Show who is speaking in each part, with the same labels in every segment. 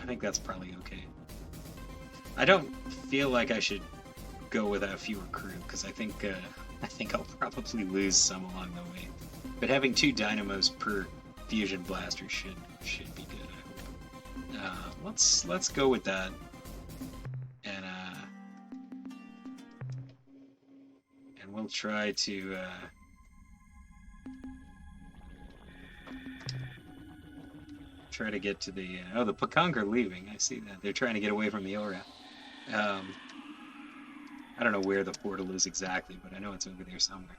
Speaker 1: I think that's probably okay. I don't feel like I should go with a fewer crew because I think I'll probably lose some along the way. But having 2 dynamos per fusion blaster should be good. I hope. Let's go with that, and we'll try to. Try to get to the the Pakong are leaving. I see that they're trying to get away from the Ura. I don't know where the portal is exactly, but I know it's over there somewhere.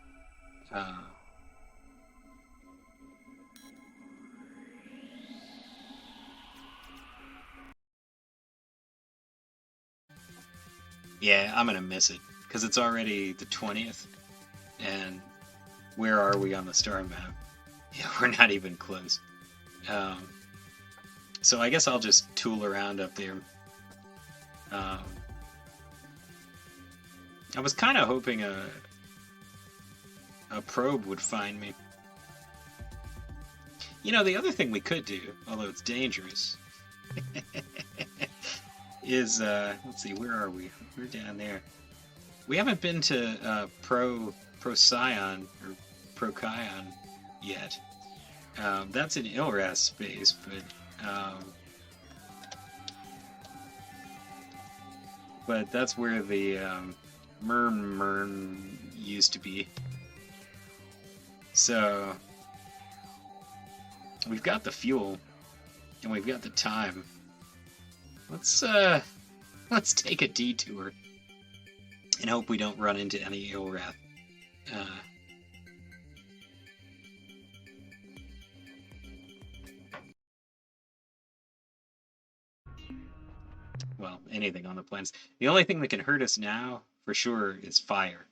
Speaker 1: Yeah, I'm gonna miss it because it's already the 20th, and where are we on the star map? Yeah, we're not even close. So I guess I'll just tool around up there. I was kind of hoping a probe would find me. You know, the other thing we could do, although it's dangerous, is let's see, where are we? We're down there. We haven't been to Procyon or Procyon yet. That's in Ilras space, but that's where the Murn used to be. So we've got the fuel and we've got the time. Let's take a detour and hope we don't run into any Ilrath. Well, anything on the planets. The only thing that can hurt us now, for sure, is fire.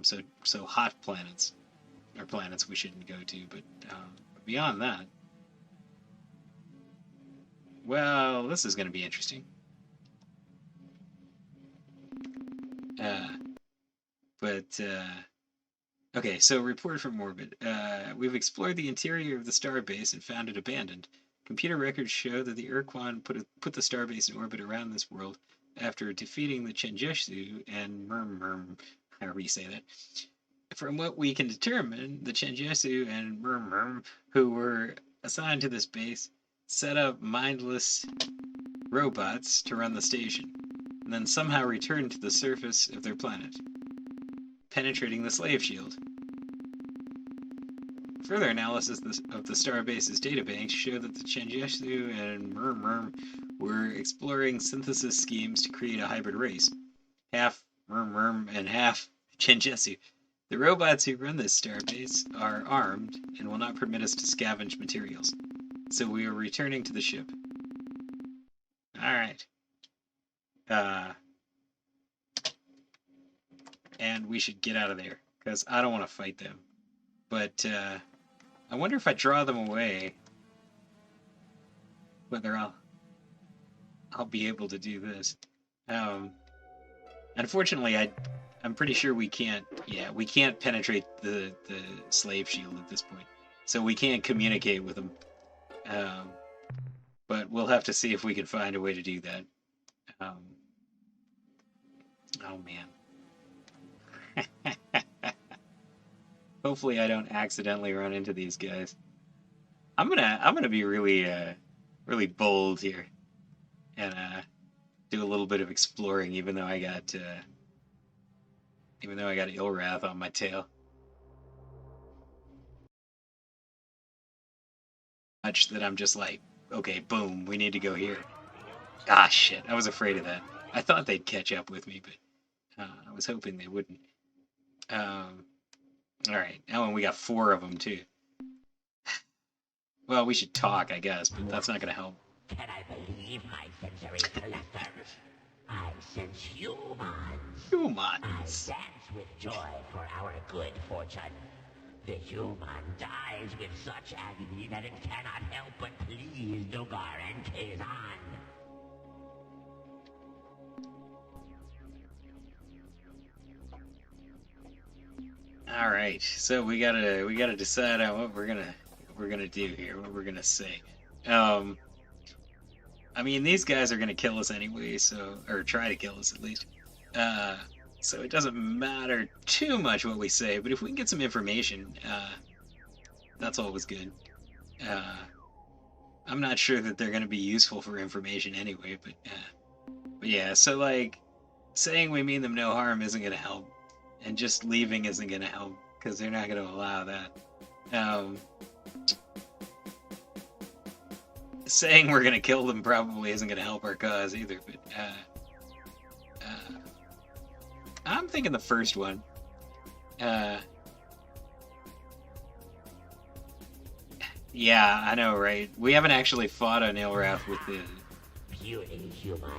Speaker 1: So hot planets are planets we shouldn't go to. But beyond that, well, this is going to be interesting. Okay, so report from orbit. We've explored the interior of the starbase and found it abandoned. Computer records show that the Ur-Quan put the starbase in orbit around this world after defeating the Chenjeshu and however you say that. From what we can determine, the Chenjeshu and who were assigned to this base, set up mindless robots to run the station, and then somehow returned to the surface of their planet, penetrating the slave shield. Further analysis of the starbase's databanks show that the Chenjeshu and were exploring synthesis schemes to create a hybrid race, half and half Chenjeshu. The robots who run this starbase are armed and will not permit us to scavenge materials, so we are returning to the ship. Alright. And we should get out of there, because I don't want to fight them. But, I wonder if I draw them away, whether I'll be able to do this. Unfortunately, I'm pretty sure we can't penetrate the slave shield at this point. So we can't communicate with them. But we'll have to see if we can find a way to do that. Oh man. Hopefully I don't accidentally run into these guys. I'm gonna be really bold here and do a little bit of exploring, even though I got Ilrath on my tail. Much that I'm just like, okay, boom, we need to go here. Ah, shit, I was afraid of that. I thought they'd catch up with me, but I was hoping they wouldn't. Alright, and we got 4 of them, too. Well, we should talk, I guess, but that's not gonna help.
Speaker 2: Can I believe my sensory collectors? I sense humans.
Speaker 1: Humans.
Speaker 2: I dance with joy for our good fortune. The human dies with such agony that it cannot help but please Dogar and Kazan.
Speaker 1: All right, so we gotta decide on what we're gonna do here, what we're gonna say. I mean, these guys are gonna kill us anyway, so or try to kill us at least. Uh, so it doesn't matter too much what we say. But if we can get some information, that's always good. Uh, I'm not sure that they're gonna be useful for information anyway. But yeah. So like, saying we mean them no harm isn't gonna help, and just leaving isn't gonna help because they're not gonna allow that. Um, saying we're gonna kill them probably isn't gonna help our cause either. But I'm thinking the first one. Yeah, I know, right? We haven't actually fought on Ilrath with the
Speaker 2: Puny human.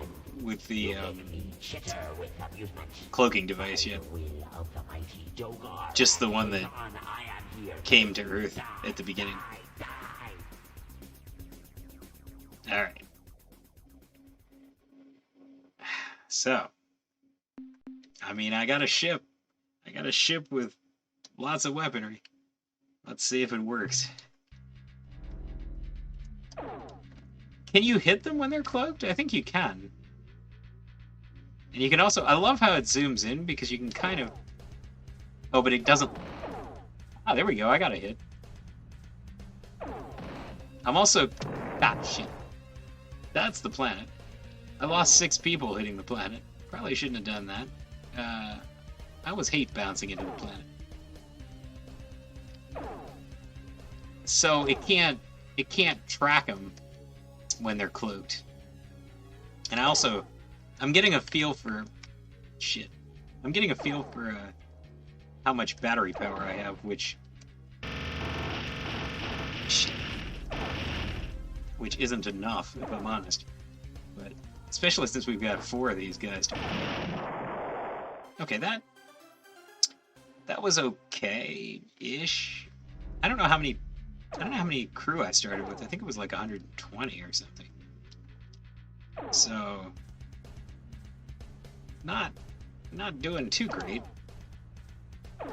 Speaker 1: with the
Speaker 2: You make me chitter with amusement.
Speaker 1: cloaking device
Speaker 2: By
Speaker 1: yet.
Speaker 2: the will of the mighty Dogar
Speaker 1: Just the one that
Speaker 2: I am here
Speaker 1: came to Earth at the beginning.
Speaker 2: die.
Speaker 1: All right. So, I mean, I got a ship. I got a ship with lots of weaponry. Let's see if it works. Can you hit them when they're cloaked? I think you can. And you can also... I love how it zooms in because you can kind of... Oh, but it doesn't... Ah, there we go. I got a hit. I'm also... Ah, shit. That's the planet. I lost 6 people hitting the planet. Probably shouldn't have done that. I was hate bouncing into the planet. So it can't track them when they're cloaked. And I'm getting a feel for shit. I'm getting a feel for how much battery power I have, which isn't enough, if I'm honest. But especially since we've got 4 of these guys. Okay, that was okay-ish. I don't know how many crew I started with. I think it was like 120 or something. So not doing too great. I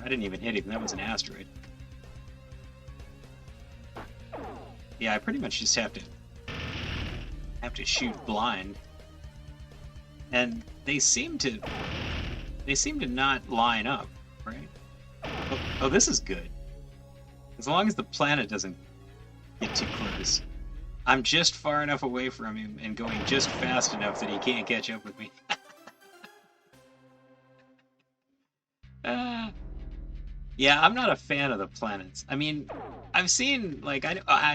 Speaker 1: didn't even hit him. That was an asteroid. Yeah, I pretty much just have to shoot blind. And they seem to not line up, right? Oh, this is good. As long as the planet doesn't get too close. I'm just far enough away from him and going just fast enough that he can't catch up with me. Yeah, I'm not a fan of the planets. I mean, I've seen, like,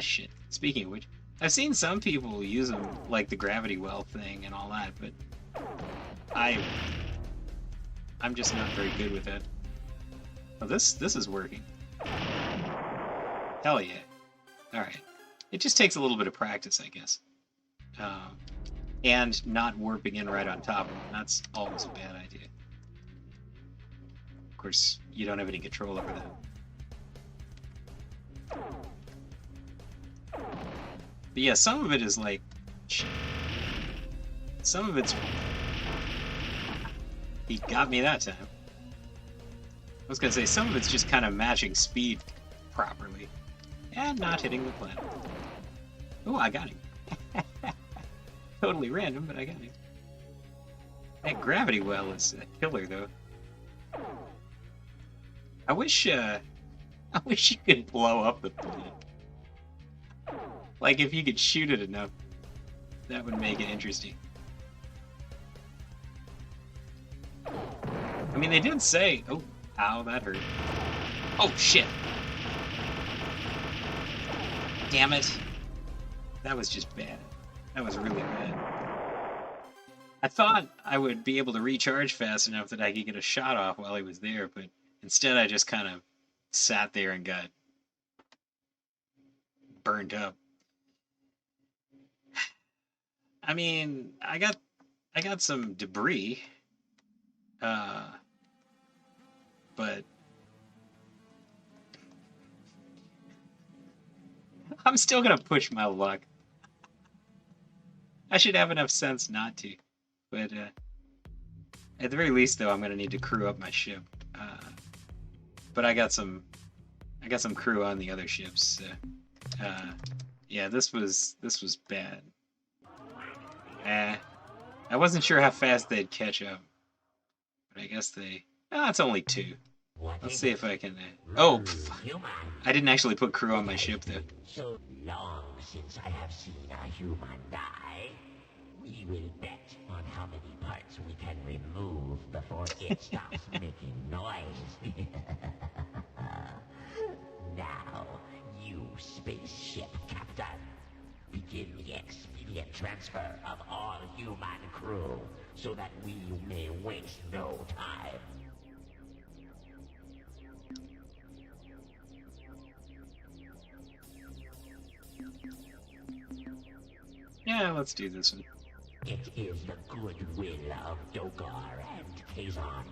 Speaker 1: shit. Speaking of which, I've seen some people use them, like the gravity well thing and all that, but I'm just not very good with it. Oh, this is working. Hell yeah. Alright. It just takes a little bit of practice, I guess. And not warping in right on top of them. That's always a bad idea. Of course, you don't have any control over that. But yeah, some of it is like... Some of it's... He got me that time. I was gonna say, some of it's just kind of matching speed properly. And not hitting the planet. Oh, I got him. Totally random, but I got him. That gravity well is a killer, though. I wish you could blow up the planet. Like, if you could shoot it enough, that would make it interesting. I mean, they did say... Oh, ow, that hurt. Oh, shit. Damn it. That was just bad. That was really bad. I thought I would be able to recharge fast enough that I could get a shot off while he was there, but instead I just kind of sat there and got burned up. I mean, I got some debris, but I'm still gonna push my luck. I should have enough sense not to, but at the very least, though, I'm gonna need to crew up my ship. But I got some crew on the other ships. Yeah, this was bad. I wasn't sure how fast they'd catch up, but I guess they. Oh, it's only two.
Speaker 2: What
Speaker 1: Let's
Speaker 2: is
Speaker 1: see
Speaker 2: it?
Speaker 1: if I can. Oh,
Speaker 2: Human.
Speaker 1: I didn't actually put crew on
Speaker 2: It
Speaker 1: my
Speaker 2: has
Speaker 1: ship though.
Speaker 2: been so long since I have seen a human die. We will bet on how many parts we can remove before it stops making noise. Now, you spaceship captain, begin the expedient transfer of all human crew so that we may waste no time.
Speaker 1: Yeah, let's do this one.
Speaker 2: It is the goodwill of Dogar and Kazan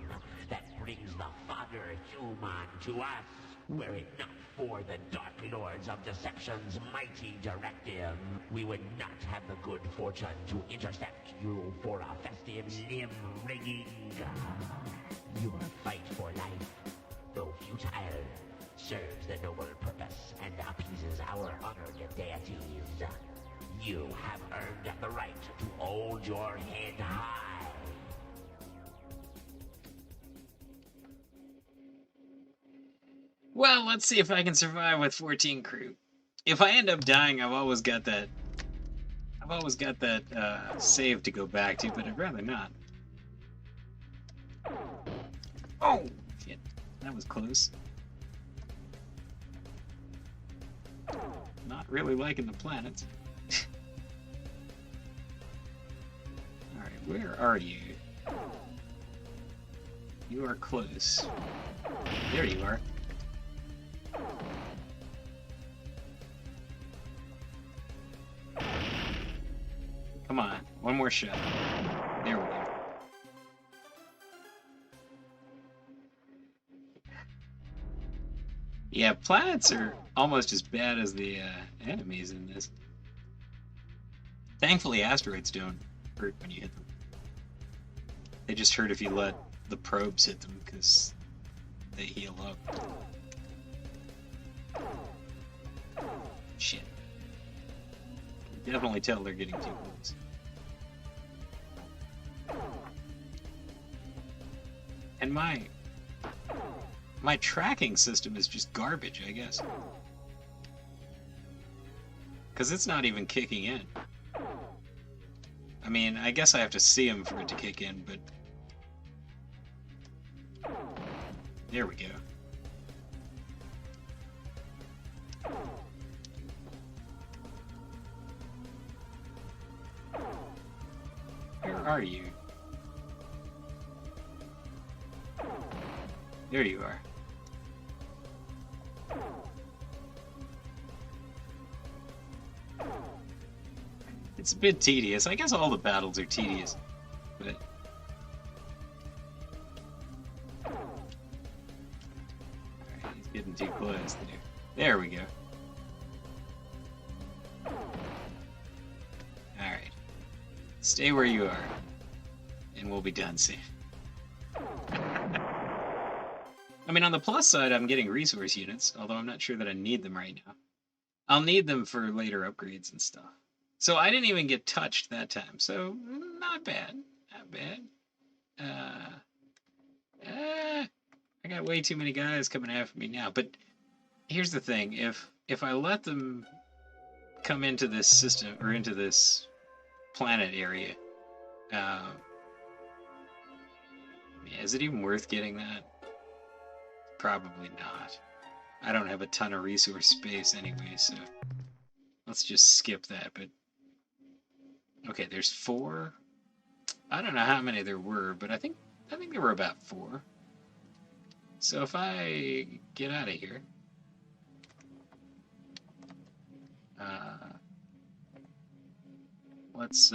Speaker 2: that brings the Father Human to us. Were it not for the Dark Lords of Deception's mighty directive, we would not have the good fortune to intercept you for a festive limb rigging. Your fight for life, though futile, serves the noble purpose and appeases our honored deities. You have earned the right to hold your head high.
Speaker 1: Well, let's see if I can survive with 14 crew. If I end up dying, I've always got that. Save to go back to, but I'd rather not. Oh, shit, that was close. Not really liking the planets. Alright, where are you? You are close. There you are. Come on, one more shot. There we go. Yeah, planets are almost as bad as the enemies in this. Thankfully, asteroids don't hurt when you hit them. They just hurt if you let the probes hit them, because they heal up. Shit. You can definitely tell they're getting too close. And my tracking system is just garbage, I guess. Because it's not even kicking in. I mean, I guess I have to see them for it to kick in, but... There we go. Where are you? There you are. It's a bit tedious. I guess all the battles are tedious, but... Alright, he's getting too close there. There we go. Alright. Stay where you are, and we'll be done soon. I mean, on the plus side, I'm getting resource units, although I'm not sure that I need them right now. I'll need them for later upgrades and stuff. So I didn't even get touched that time, so not bad. Not bad. I got way too many guys coming after me now, but here's the thing. If I let them come into this system, or into this planet area, is it even worth getting that? Probably not. I don't have a ton of resource space anyway, so let's just skip that. But okay, there's 4. I don't know how many there were, but I think there were about 4. So if I get out of here, let's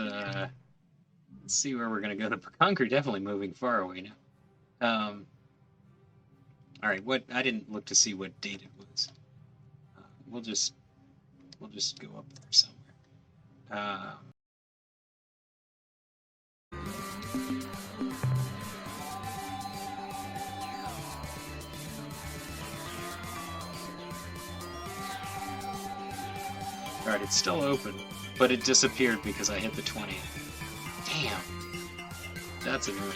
Speaker 1: see where we're gonna go. The Conquer definitely moving far away now. All right, what I didn't look to see what date it was. We'll just go up there somewhere. Alrighty, It's still open, but it disappeared because I hit the 20th. Damn. That's annoying.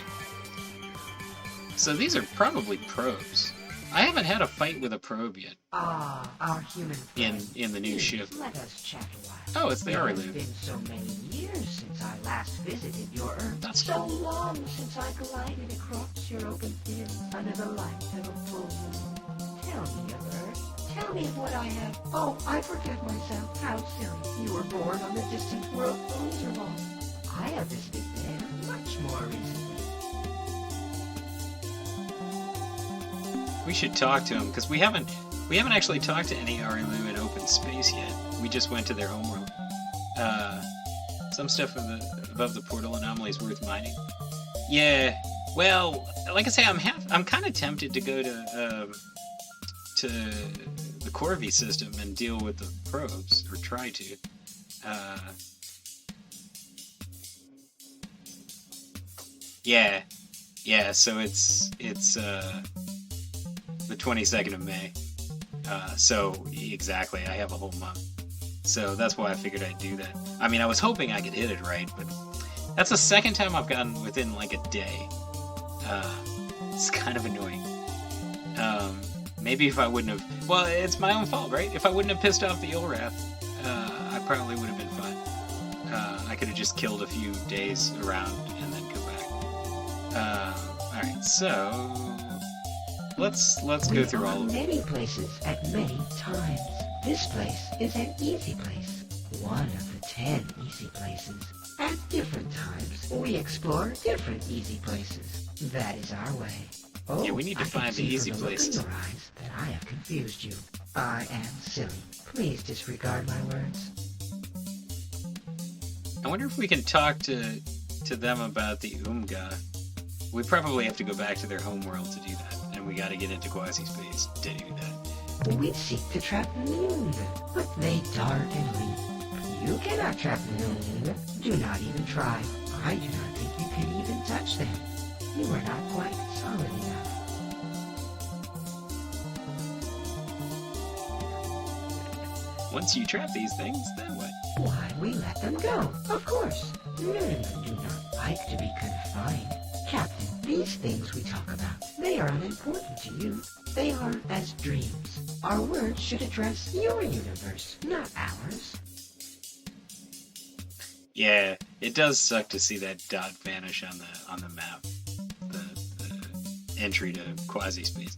Speaker 1: So these are probably probes. I haven't had a fight with a probe yet.
Speaker 3: Ah, our human friend.
Speaker 1: In the new ship.
Speaker 3: Let us chat a while.
Speaker 1: Oh, it's the
Speaker 3: It has
Speaker 1: Ur-Quan.
Speaker 3: been so many years since I last visited your Earth.
Speaker 1: That's
Speaker 3: so
Speaker 1: cool.
Speaker 3: long since I glided across your open field under the light of a full moon. Tell me of Earth. Tell me of what I have. Oh, I forget myself. How silly. You were born on the distant world Ur-Quan. I have visited there much more recently.
Speaker 1: We should talk to him because we haven't actually talked to any Ur-Quan in open space yet. We just went to their homeworld. Some stuff above the portal anomaly is worth mining. Yeah. Well, like I say, I'm kind of tempted to go to the Corvi system and deal with the probes, or try to. Yeah. So it's the 22nd of May. So exactly, I have a whole month. So that's why I figured I'd do that. I mean, I was hoping I could hit it right, but that's the second time I've gotten within like a day. It's kind of annoying. Maybe if I wouldn't have... Well, it's my own fault, right? If I wouldn't have pissed off the Ilrath, I probably would have been fine. I could have just killed a few days around and then come back. Alright, so... Let's go through all of them.
Speaker 3: Many places at many times. This place is an easy place. One of the 10 easy places. At different times, we explore different easy places. That is our way. Oh,
Speaker 1: Yeah, we need to
Speaker 3: I can
Speaker 1: find the
Speaker 3: see
Speaker 1: easy
Speaker 3: from look in
Speaker 1: places.
Speaker 3: your eyes that I have confused you. I am silly. Please disregard my words.
Speaker 1: I wonder if we can talk to them about the Umga. We probably have to go back to their homeworld to do that, and we gotta get into quasi-space to do that.
Speaker 3: We seek to trap Noon, but they dart and leap. You cannot trap Noon. Do not even try. I do not think you can even touch them. You are not quite solid enough.
Speaker 1: Once you trap these things, then what?
Speaker 3: Why, we let them go, of course. Noon do not like to be confined. Captain, these things we talk about, they are unimportant to you. They are as dreams. Our words should address your universe, not ours.
Speaker 1: Yeah, it does suck to see that dot vanish on the map. The entry to quasi-space.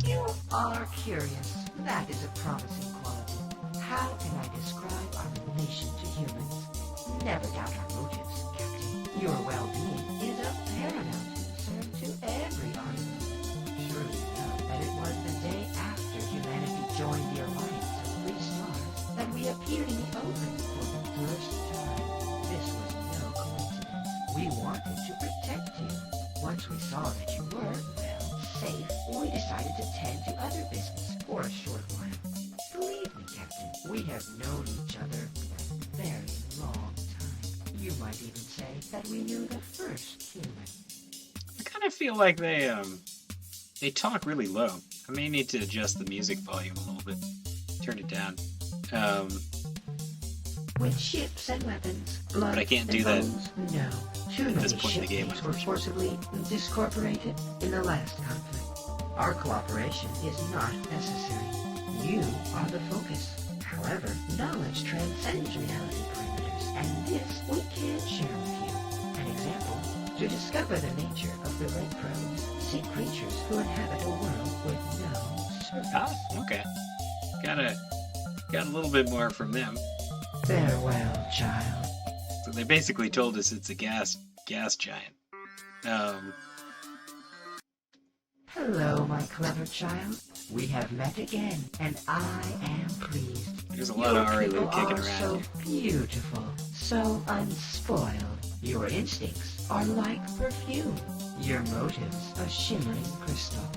Speaker 3: You are curious. That is a promising quality. How can I describe our relation to humans? Never doubt our motives, Captain. Your well-being is of paramount concern to every army. Surely you know that it was the day after humanity joined the alliance of three stars that we appeared in the open for the first time. This was no coincidence. We wanted to protect you. Once we saw that you were, well, safe, we decided to tend to other business for a short while. Believe me, Captain, we have known each other a very long time. You might even say that we knew the first human.
Speaker 1: I kind of feel like they talk really low. I may need to adjust the music volume a little bit. Turn it down.
Speaker 3: With ships and weapons, blood
Speaker 1: But I can't
Speaker 3: and
Speaker 1: do that
Speaker 3: bones, no. Too
Speaker 1: at this
Speaker 3: many
Speaker 1: point in the game,
Speaker 3: ship were forcibly discorporated in the last conflict. Our cooperation is not necessary. You are the focus. However, knowledge transcends reality parameters, and this we can share with you. An example, to discover the nature of the red probes, seek creatures who inhabit a world with no surface.
Speaker 1: Ah, okay. Got a little bit more from them.
Speaker 3: Farewell, child.
Speaker 1: So they basically told us it's a gas giant.
Speaker 3: Hello, my clever child. We have met again, and I am pleased.
Speaker 1: There's a lot of
Speaker 3: Your
Speaker 1: Arilu
Speaker 3: people
Speaker 1: kicking
Speaker 3: are
Speaker 1: around
Speaker 3: so
Speaker 1: here.
Speaker 3: beautiful, so unspoiled. Your instincts are like perfume. Your motives a shimmering crystal.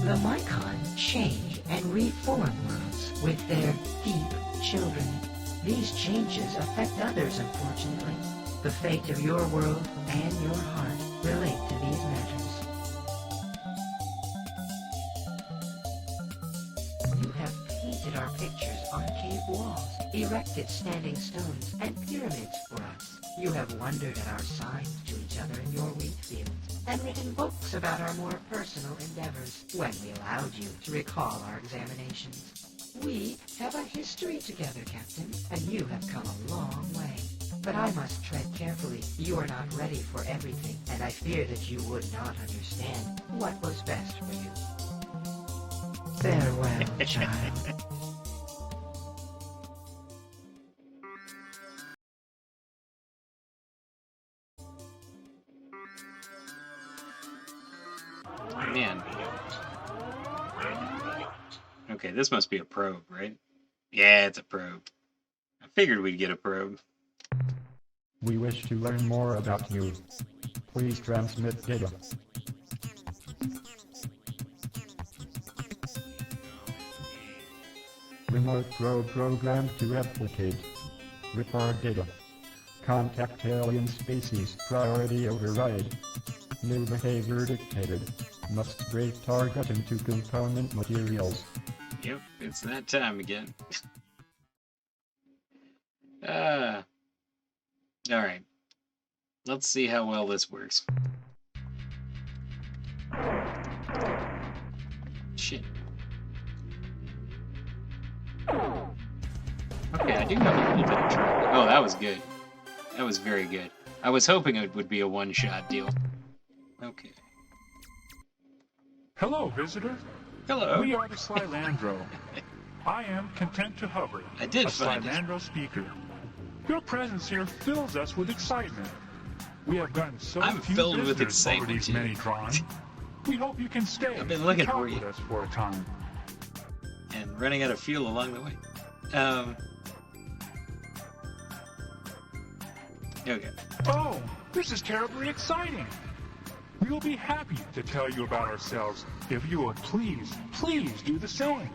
Speaker 3: The Mycon change and reform worlds with their deep children. These changes affect others, unfortunately. The fate of your world and your heart relate to these matters. pictures on cave walls, erected standing stones, and pyramids for us. You have wondered at our signs to each other in your wheat fields, and written books about our more personal endeavors when we allowed you to recall our examinations. We have a history together, Captain, and you have come a long way. But I must tread carefully. You are not ready for everything, and I fear that you would not understand what was best for you. Farewell, child.
Speaker 1: Man. Okay, this must be a probe, right? Yeah, it's a probe. I figured we'd get a probe.
Speaker 4: We wish to learn more about you. Please transmit data. Remote probe programmed to replicate. Report data. Contact alien species. Priority override. New behavior dictated. Must break target into component materials.
Speaker 1: Yep, it's that time again. Alright. Let's see how well this works. Shit. Okay, I do have a little bit of trouble. Oh, that was good. That was very good. I was hoping it would be a one-shot deal. Okay.
Speaker 5: Hello, visitor.
Speaker 1: Hello.
Speaker 5: We are the Slylandro. I am content to hover.
Speaker 1: I did
Speaker 5: a
Speaker 1: find it.
Speaker 5: Slylandro speaker. Your presence here fills us with excitement. We have gotten so
Speaker 1: I'm
Speaker 5: few
Speaker 1: filled with
Speaker 5: visitors
Speaker 1: excitement,
Speaker 5: over these
Speaker 1: too.
Speaker 5: many drawings. We hope you can stay
Speaker 1: I've been looking
Speaker 5: and talk
Speaker 1: for you.
Speaker 5: with us for a time.
Speaker 1: And running out of fuel along the way. Okay.
Speaker 5: Oh, this is terribly exciting. We will be happy to tell you about ourselves if you would please do the same.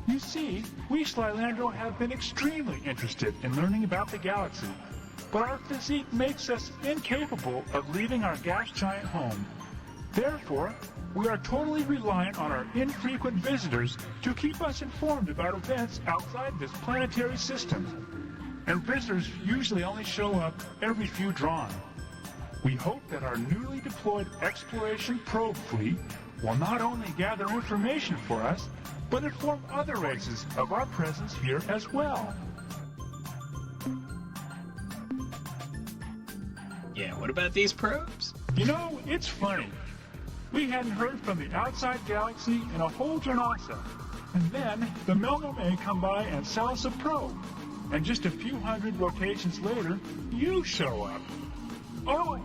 Speaker 5: You see, we Slylandro have been extremely interested in learning about the galaxy, but our physique makes us incapable of leaving our gas giant home. Therefore, we are totally reliant on our infrequent visitors to keep us informed about events outside this planetary system. And visitors usually only show up every few drawn. We hope that our newly deployed exploration probe fleet will not only gather information for us, but inform other races of our presence here as well.
Speaker 1: Yeah, what about these probes?
Speaker 5: You know, it's funny. We hadn't heard from the outside galaxy in a whole Janasa. And then the Melno may come by and sell us a probe. And just a few hundred locations later, you show up. Oh,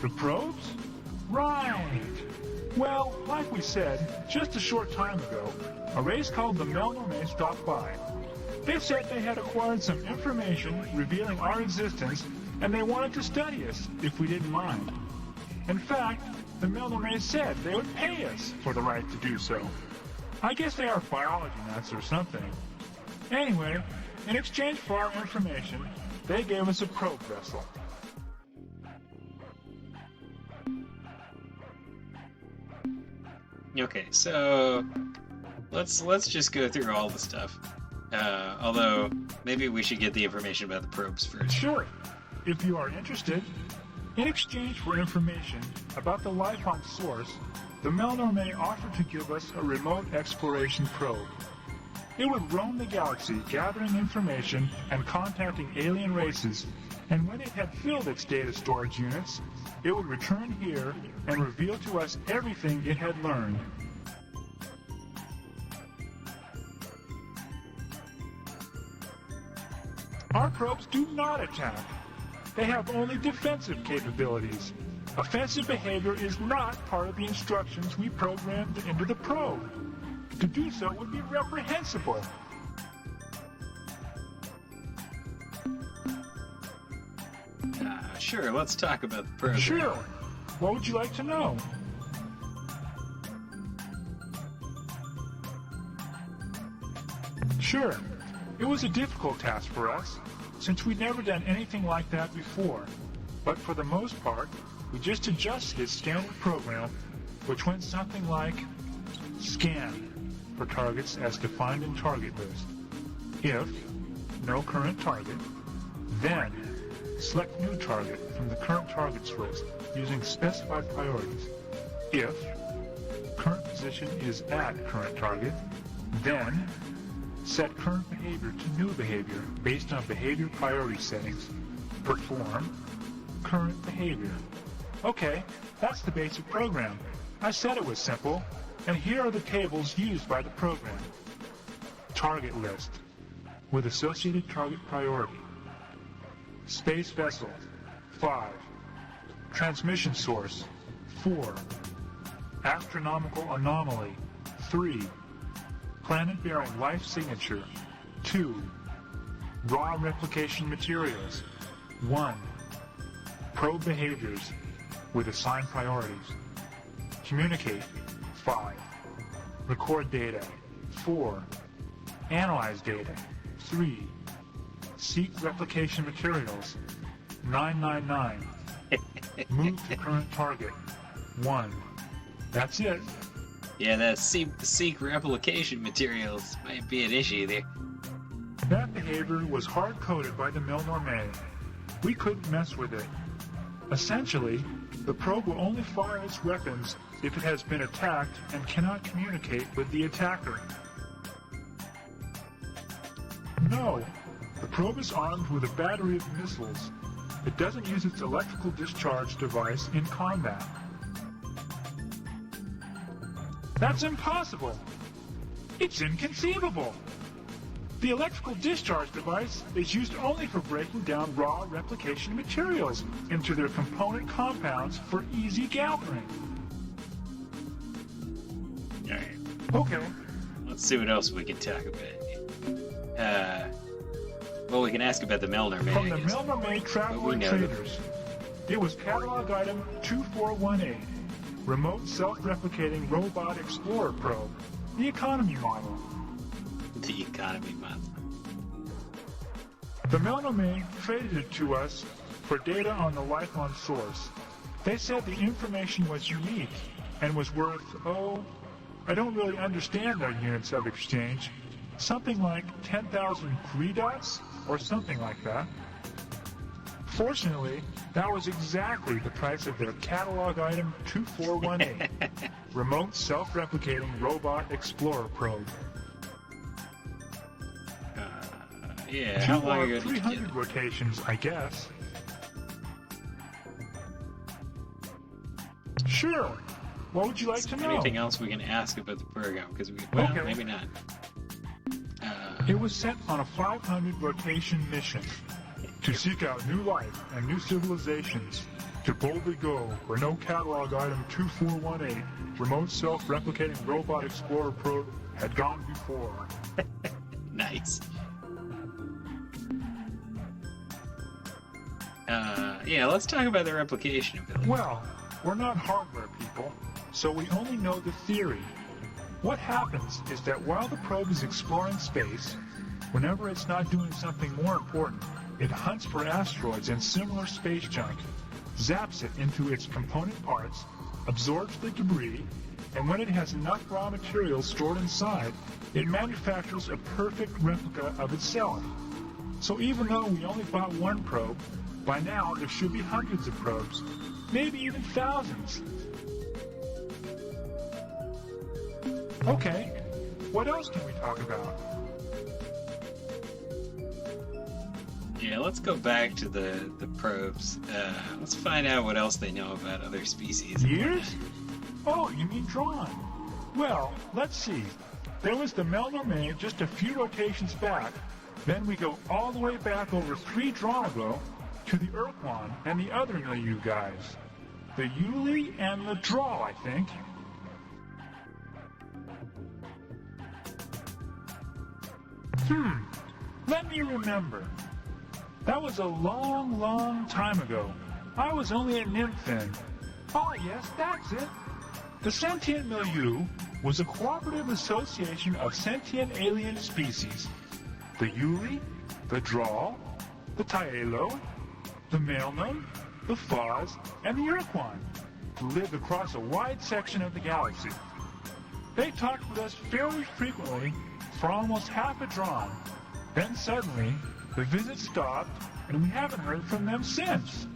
Speaker 5: the probes? Right. Well, like we said, just a short time ago, a race called the Melno stopped by. They said they had acquired some information revealing our existence, and they wanted to study us if we didn't mind. In fact, the Melno said they would pay us for the right to do so. I guess they are biology nuts or something. Anyway, in exchange for our information, they gave us a probe vessel.
Speaker 1: Okay, so let's just go through all the stuff. Although maybe we should get the information about the probes first.
Speaker 5: Sure, if you are interested. In exchange for information about the life on Source, the Melno may offer to give us a remote exploration probe. It would roam the galaxy gathering information and contacting alien races, and when it had filled its data storage units, it would return here and reveal to us everything it had learned. Our probes do not attack. They have only defensive capabilities. Offensive behavior is not part of the instructions we programmed into the probe. To do so would be reprehensible.
Speaker 1: Sure, let's talk about the program.
Speaker 5: Sure. What would you like to know? Sure. It was a difficult task for us, since we'd never done anything like that before. But for the most part, we just adjusted its standard program, which went something like scan for targets as defined in target list. If no current target, then select new target from the current targets list using specified priorities. If current position is at current target, then set current behavior to new behavior based on behavior priority settings. Perform current behavior. Okay, that's the basic program. I said it was simple, and here are the tables used by the program. Target list with associated target priority. Space vessel, 5. Transmission source, 4. Astronomical anomaly, 3. Planet-bearing life signature, 2. Raw replication materials, 1. Probe behaviors with assigned priorities. Communicate, 5. Record data, 4. Analyze data, 3. Seek replication materials, 999. Move to current target, 1. That's it.
Speaker 1: Yeah, that seek replication materials might be an issue there.
Speaker 5: That behavior was hard-coded by the Milnorme. We couldn't mess with it. Essentially, the probe will only fire its weapons if it has been attacked and cannot communicate with the attacker. No, the probe is armed with a battery of missiles. It doesn't use its electrical discharge device in combat. That's impossible! It's inconceivable! The electrical discharge device is used only for breaking down raw replication materials into their component compounds for easy gathering.
Speaker 1: Alright,
Speaker 5: Okay,
Speaker 1: let's see what else we can talk about. Well, we can ask about the Milner
Speaker 5: from the
Speaker 1: I guess.
Speaker 5: Milnorme
Speaker 1: But we
Speaker 5: Traveler
Speaker 1: know
Speaker 5: Traders. It was catalog item 2418, Remote Self-Replicating Robot Explorer Probe, the economy model.
Speaker 1: The economy month.
Speaker 5: The Milnorme traded it to us for data on the life on source. They said the information was unique and was worth, I don't really understand their units of exchange, something like 10,000 dots or something like that. Fortunately, that was exactly the price of their catalog item 2418, Remote Self-Replicating Robot Explorer Probe.
Speaker 1: Yeah, how long ago did you get
Speaker 5: 300
Speaker 1: it?
Speaker 5: rotations, I guess. Sure. What would you like to know?
Speaker 1: Anything else we can ask about the program? Because well,
Speaker 5: Okay.
Speaker 1: maybe not.
Speaker 5: It was sent on a 500 rotation mission to seek out new life and new civilizations, to boldly go where no catalog item 2418, Remote Self-Replicating Robot Explorer Probe, had gone before.
Speaker 1: Nice. Yeah, let's talk about the replication ability.
Speaker 5: Well, we're not hardware people, so we only know the theory. What happens is that while the probe is exploring space, whenever it's not doing something more important, it hunts for asteroids and similar space junk, zaps it into its component parts, absorbs the debris, and when it has enough raw materials stored inside, it manufactures a perfect replica of itself. So even though we only bought one probe, by now there should be hundreds of probes, maybe even thousands. Okay, what else can we talk about?
Speaker 1: Yeah, let's go back to the probes. Let's find out what else they know about other species.
Speaker 5: Years? Oh, you mean drawn. Well, let's see. There was the Milnorme just a few rotations back. Then we go all the way back over 3 drawn ago to the Ur-Quan and the other milieu guys. The Yuli and the Draw, I think. Let me remember. That was a long, long time ago. I was only a nymph then. Oh, yes, that's it. The Sentient Milieu was a cooperative association of sentient alien species. The Yuli, the Draw, the Taelo, the Maelnum, the Foz, and the Ur-Quan, who lived across a wide section of the galaxy. They talked with us fairly frequently for almost half a drawn, Then suddenly, the visit stopped, and we haven't heard from them since.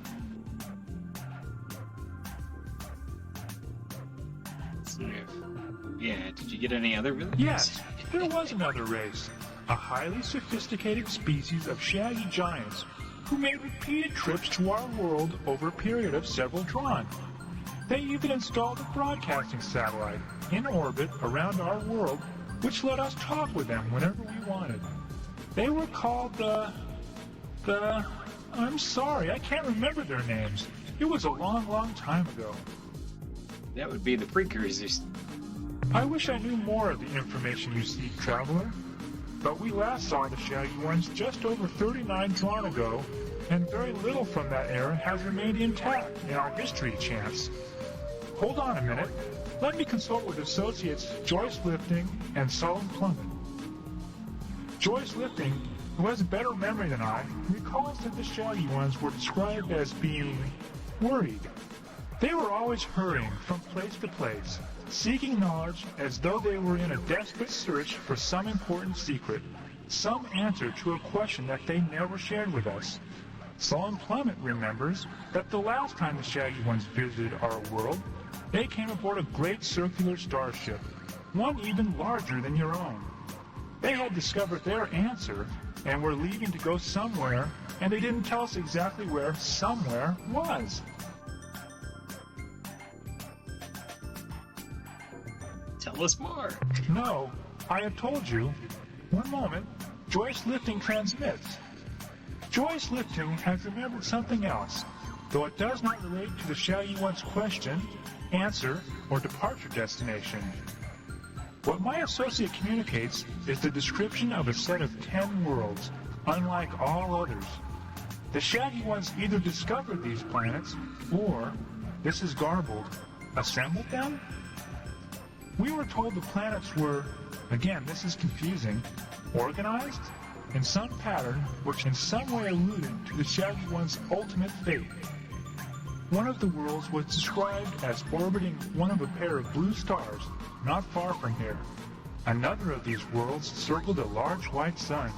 Speaker 1: Yeah, did you get any other villages?
Speaker 5: Yes, there was another race, a highly sophisticated species of shaggy giants who made repeated trips to our world over a period of several Drawn. They even installed a broadcasting satellite in orbit around our world, which let us talk with them whenever we wanted. They were called I'm sorry, I can't remember their names. It was a long, long time ago.
Speaker 1: That would be the precursors.
Speaker 5: I wish I knew more of the information you seek, Traveler. But we last saw the Shaggy Ones just over 39 Drawn ago, and very little from that era has remained intact in our history, Chance. Hold on a minute. Let me consult with Associates Joyce Lifting and Sullen Plummet. Joyce Lifting, who has a better memory than I, recalls that the Shaggy Ones were described as being worried. They were always hurrying from place to place, seeking knowledge as though they were in a desperate search for some important secret, some answer to a question that they never shared with us. Sullen Plummet remembers that the last time the Shaggy Ones visited our world, they came aboard a great circular starship, one even larger than your own. They had discovered their answer and were leaving to go somewhere, and they didn't tell us exactly where somewhere was.
Speaker 1: Tell us more.
Speaker 5: No, I have told you. One moment. Joyce Lifting transmits. Joyce Lifting has remembered something else, though it does not relate to the Shaggy One's question, answer, or departure destination. What my associate communicates is the description of a set of 10 worlds, unlike all others. The Shaggy Ones either discovered these planets, or, this is garbled, assembled them? We were told the planets were, again this is confusing, organized in some pattern which in some way alluded to the Shaggy One's ultimate fate. One of the worlds was described as orbiting one of a pair of blue stars not far from here. Another of these worlds circled a large white sun.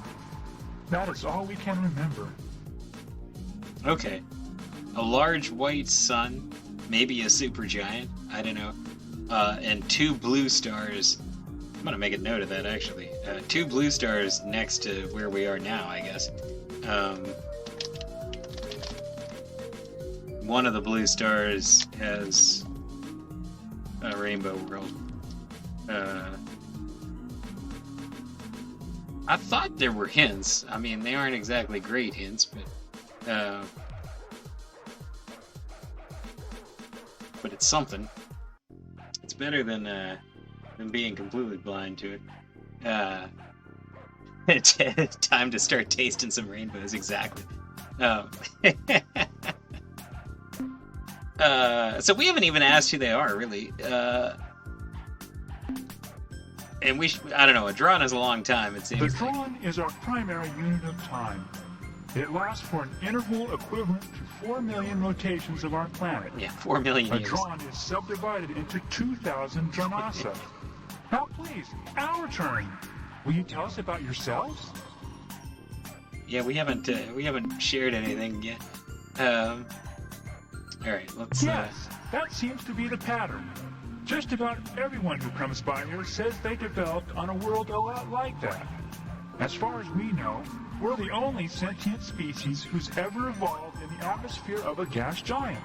Speaker 5: That is all we can remember.
Speaker 1: Okay. A large white sun, maybe a supergiant, I don't know, and 2 blue stars. I'm gonna make a note of that, actually. 2 blue stars next to where we are now, I guess. One of the blue stars has a rainbow world. I thought there were hints. I mean, they aren't exactly great hints, but it's something. It's better than being completely blind to it. Time to start tasting some rainbows, exactly. So we haven't even asked who they are, really. And I don't know, a Drawn is a long time, it seems.
Speaker 5: The Drawn is our primary unit of time. It lasts for an interval equivalent to 4 million rotations of our planet.
Speaker 1: Yeah, 4 million
Speaker 5: A
Speaker 1: years.
Speaker 5: Drawn is subdivided into 2,000 Drawnasa. Now please, our turn. Will you tell us about yourselves?
Speaker 1: Yeah, we haven't shared anything yet. All right, let's.
Speaker 5: Yes, that seems to be the pattern. Just about everyone who comes by here says they developed on a world a lot like that. As far as we know, we're the only sentient species who's ever evolved in the atmosphere of a gas giant.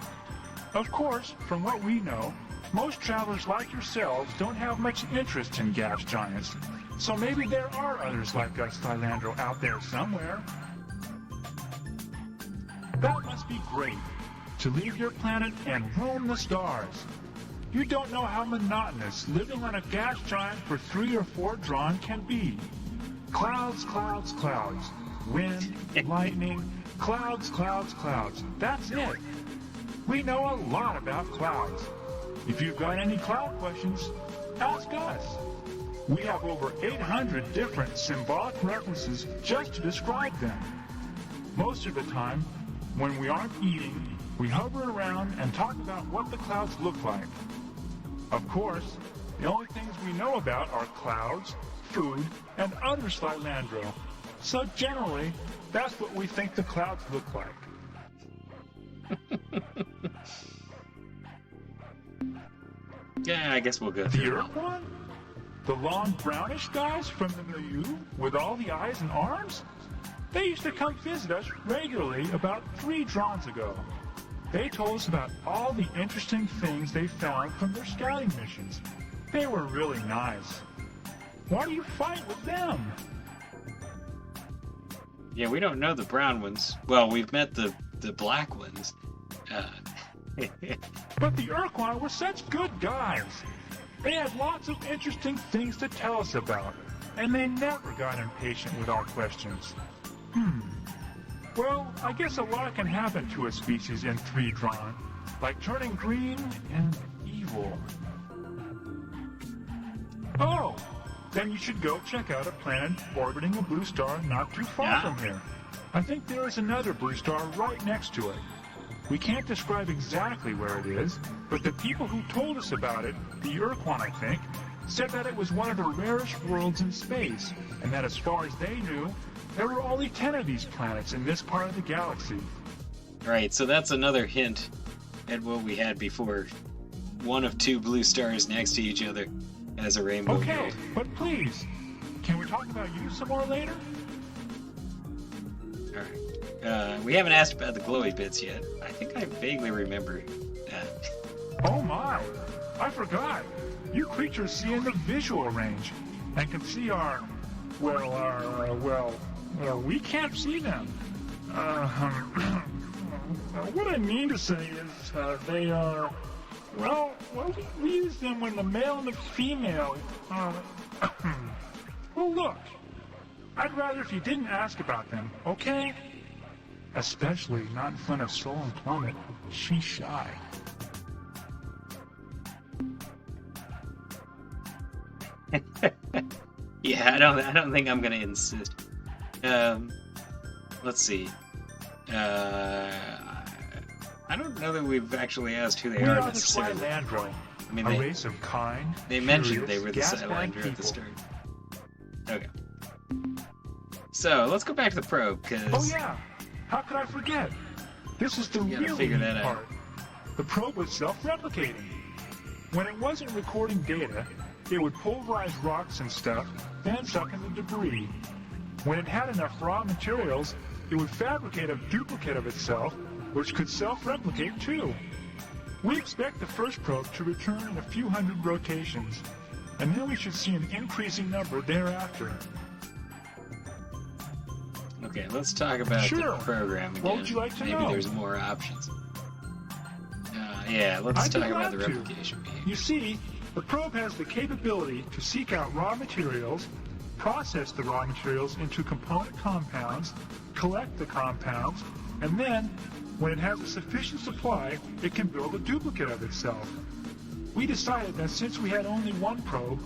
Speaker 5: Of course, from what we know, most travelers like yourselves don't have much interest in gas giants, so maybe there are others like us, Thylandro, out there somewhere. That must be great, to leave your planet and roam the stars. You don't know how monotonous living on a gas giant for 3 or 4 Drawn can be. Clouds, clouds, clouds. Wind, lightning, clouds, clouds, clouds. That's it. We know a lot about clouds. If you've got any cloud questions, ask us. We have over 800 different symbolic references just to describe them. Most of the time, when we aren't eating, we hover around and talk about what the clouds look like. Of course, the only things we know about are clouds, food, and other Thylandro. So generally, that's what we think the clouds look like.
Speaker 1: Yeah, I guess we'll go
Speaker 5: The
Speaker 1: through it.
Speaker 5: Ur-Quan? The long brownish guys from the milieu with all the eyes and arms? They used to come visit us regularly about 3 drons ago. They told us about all the interesting things they found from their scouting missions. They were really nice. Why do you fight with them?
Speaker 1: Yeah, we don't know the brown ones. Well, we've met the black ones.
Speaker 5: But the Ur-Quan were such good guys. They had lots of interesting things to tell us about, and they never got impatient with our questions. Well, I guess a lot can happen to a species in 3 drawn, like turning green and evil. Oh, then you should go check out a planet orbiting a blue star not too far from here. I think there is another blue star right next to it. We can't describe exactly where it is, but the people who told us about it, the Ur-Quan I think, said that it was one of the rarest worlds in space, and that as far as they knew, there were only 10 of these planets in this part of the galaxy.
Speaker 1: Right, so that's another hint at what we had before. One of 2 blue stars next to each other as a rainbow
Speaker 5: Okay,
Speaker 1: world.
Speaker 5: but please, can we talk about you some more later?
Speaker 1: Alright. We haven't asked about the glowy bits yet. I think I vaguely remember that.
Speaker 5: Oh my, I forgot. You creatures see in the visual range and can see our, we can't see them. What I mean to say is they are, we use them when the male and the female, well look, I'd rather if you didn't ask about them, okay? Especially not in front of Soul and Plummet. She's shy.
Speaker 1: Yeah, I don't think I'm gonna insist. Let's see. I don't know that we've actually asked who they
Speaker 5: We
Speaker 1: are
Speaker 5: are the
Speaker 1: necessarily.
Speaker 5: Silandro,
Speaker 1: I mean,
Speaker 5: a race of kind,
Speaker 1: they mentioned they
Speaker 5: curious,
Speaker 1: were the
Speaker 5: gas-bagged
Speaker 1: Silander at the
Speaker 5: people.
Speaker 1: start. Okay. So let's go back to the probe, because
Speaker 5: Oh yeah, how could I forget? This is the
Speaker 1: You gotta
Speaker 5: really
Speaker 1: figure
Speaker 5: neat
Speaker 1: that out.
Speaker 5: part. The probe was self-replicating. When it wasn't recording data, it would pulverize rocks and stuff, then suck in the debris. When it had enough raw materials, it would fabricate a duplicate of itself, which could self-replicate too. We expect the first probe to return in a few hundred rotations, and then we should see an increasing number thereafter.
Speaker 1: Okay, let's talk about
Speaker 5: Sure.
Speaker 1: the program again.
Speaker 5: What would you like to
Speaker 1: Maybe
Speaker 5: know?
Speaker 1: there's more options. Yeah, let's
Speaker 5: I'd be
Speaker 1: talk about the
Speaker 5: glad to.
Speaker 1: replication behavior.
Speaker 5: You see, the probe has the capability to seek out raw materials, process the raw materials into component compounds, collect the compounds, and then, when it has a sufficient supply, it can build a duplicate of itself. We decided that since we had only one probe,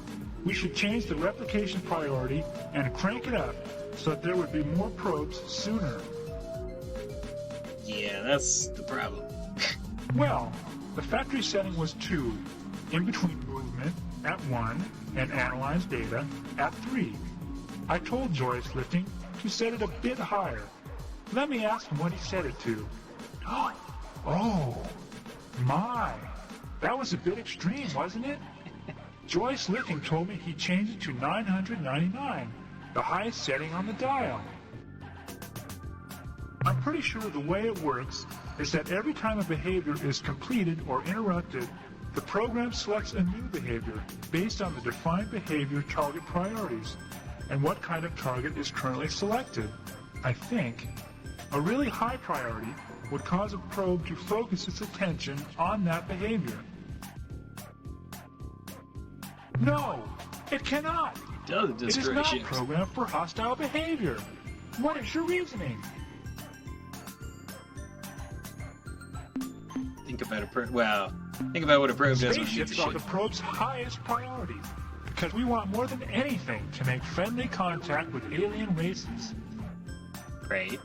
Speaker 5: we should change the replication priority and crank it up so that there would be more probes sooner.
Speaker 1: Yeah, that's the problem.
Speaker 5: Well, the factory setting was 2, in between movement at 1 and analyze data at 3. I told Joyce Lifting to set it a bit higher. Let me ask him what he set it to. Oh, my. That was a bit extreme, wasn't it? Joyce Lifting told me he changed it to 999, the highest setting on the dial. I'm pretty sure the way it works is that every time a behavior is completed or interrupted, the program selects a new behavior based on the defined behavior target priorities and what kind of target is currently selected. I think a really high priority would cause a probe to focus its attention on that behavior. No, it cannot.
Speaker 1: Does
Speaker 5: It is
Speaker 1: destroy
Speaker 5: not
Speaker 1: ships.
Speaker 5: programmed for hostile behavior. What is your reasoning?
Speaker 1: Think about think about what a probe does when it meets a
Speaker 5: Spaceships are
Speaker 1: ship.
Speaker 5: the probe's highest priority, because we want more than anything to make friendly contact with alien races.
Speaker 1: Right.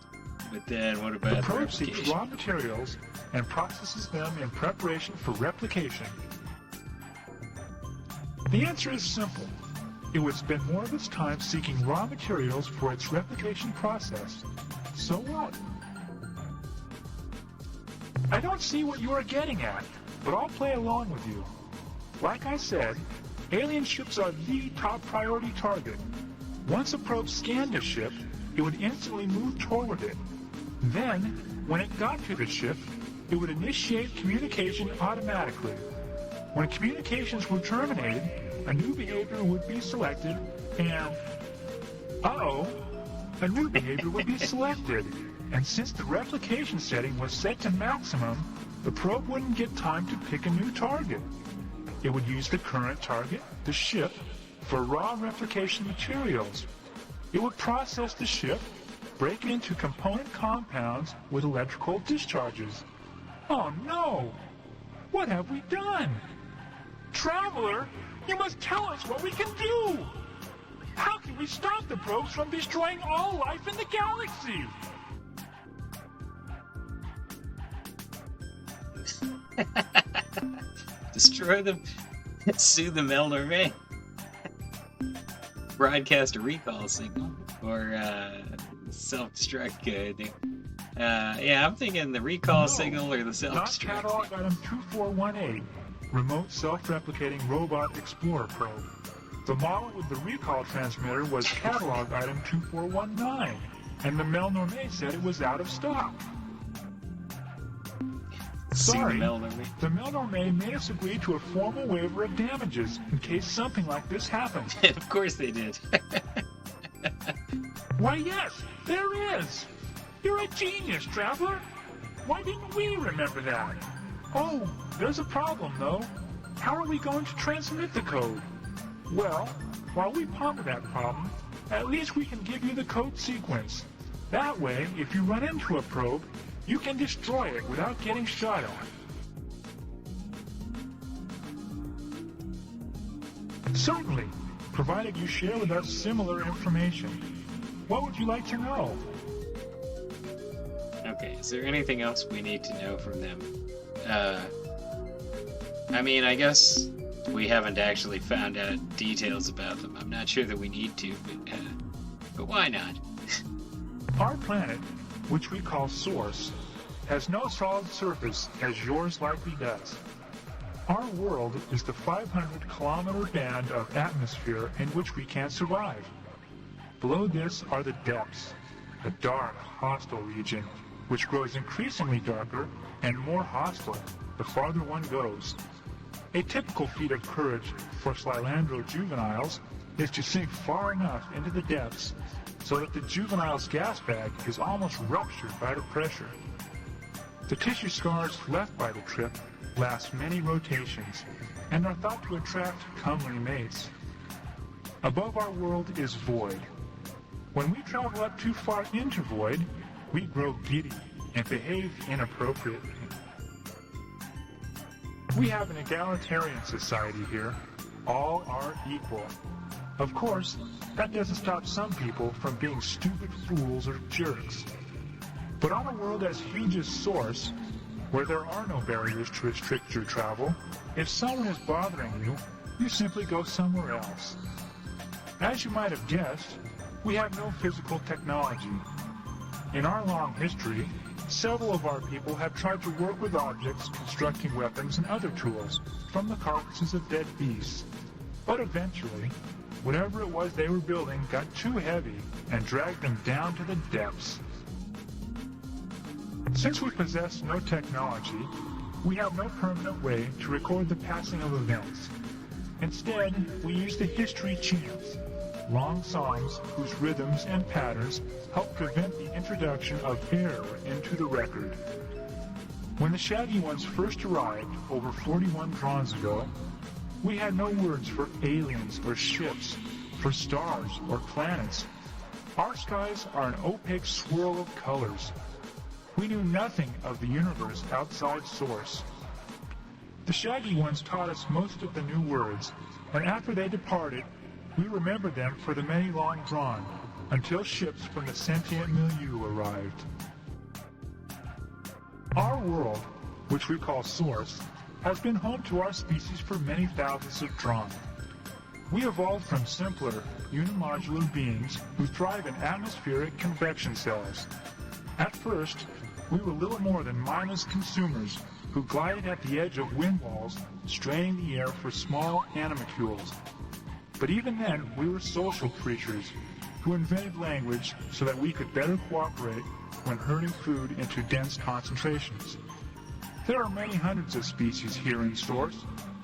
Speaker 1: But then what
Speaker 5: The
Speaker 1: about the
Speaker 5: probe seeks
Speaker 1: replication?
Speaker 5: raw materials and processes them in preparation for replication. The answer is simple. it would spend more of its time seeking raw materials for its replication process. So what? I don't see what you are getting at, but I'll play along with you. Like I said, alien ships are the top priority target. Once a probe scanned a ship, it would instantly move toward it. Then, when it got to the ship, it would initiate communication automatically. When communications were terminated, a new behavior would be selected, and... a new behavior would be selected. And since the replication setting was set to maximum, the probe wouldn't get time to pick a new target. It would use the current target, the ship, for raw replication materials. It would process the ship, break it into component compounds with electrical discharges. Oh no! What have we done? Traveler, you must tell us what we can do! How can we stop the probes from destroying all life in the galaxy?
Speaker 1: Destroy them, sue the Melnorme, broadcast a recall signal, or self-destruct thing. Yeah, I'm thinking the recall signal or the
Speaker 5: Not
Speaker 1: self-destruct.
Speaker 5: catalog item 2418, remote self-replicating robot explorer probe. The model with the recall transmitter was catalog item 2419, and the Melnorme said it was out of stock.
Speaker 1: Sue the
Speaker 5: Sorry,
Speaker 1: Melnorme.
Speaker 5: the Melnorme made us agree to a formal waiver of damages in case something like this happened.
Speaker 1: Of course they did.
Speaker 5: Why, yes, there is. You're a genius, Traveler. Why didn't we remember that? Oh, there's a problem, though. How are we going to transmit the code? Well, while we ponder that problem, at least we can give you the code sequence. That way, if you run into a probe, you can destroy it without getting shot at. Certainly, provided you share with us similar information. What would you like to know?
Speaker 1: Okay, is there anything else we need to know from them? I mean, I guess we haven't actually found out details about them. I'm not sure that we need to, but why not?
Speaker 5: Our planet, which we call Source, has no solid surface as yours likely does. Our world is the 500-kilometer band of atmosphere in which we can survive. Below this are the depths, the dark, hostile region, which grows increasingly darker and more hostile the farther one goes. A typical feat of courage for Slilandro juveniles is to sink far enough into the depths so that the juvenile's gas bag is almost ruptured by the pressure. The tissue scars left by the trip last many rotations and are thought to attract comely mates. Above our world is void. When we travel up too far into void, we grow giddy and behave inappropriately. We have an egalitarian society here. All are equal. Of course, that doesn't stop some people from being stupid fools or jerks. But on a world as huge as Source, where there are no barriers to restrict your travel, if someone is bothering you, you simply go somewhere else. As you might have guessed, we have no physical technology. In our long history, several of our people have tried to work with objects constructing weapons and other tools from the carcasses of dead beasts. But eventually, whatever it was they were building got too heavy and dragged them down to the depths. Since we possess no technology, we have no permanent way to record the passing of events. Instead, we use the history chants, long songs whose rhythms and patterns help prevent the introduction of error into the record. When the Shaggy Ones first arrived over 41 drons ago, we had no words for aliens or ships, for stars or planets. Our skies are an opaque swirl of colors. We knew nothing of the universe outside Source. The Shaggy Ones taught us most of the new words, and after they departed, we remembered them for the many long drawn, until ships from the sentient milieu arrived. Our world, which we call Source, has been home to our species for many thousands of drawn. We evolved from simpler, unimodular beings who thrive in atmospheric convection cells. At first, we were little more than mindless consumers who glided at the edge of wind walls, straining the air for small animalcules. But even then, we were social creatures who invented language so that we could better cooperate when herding food into dense concentrations. There are many hundreds of species here in source,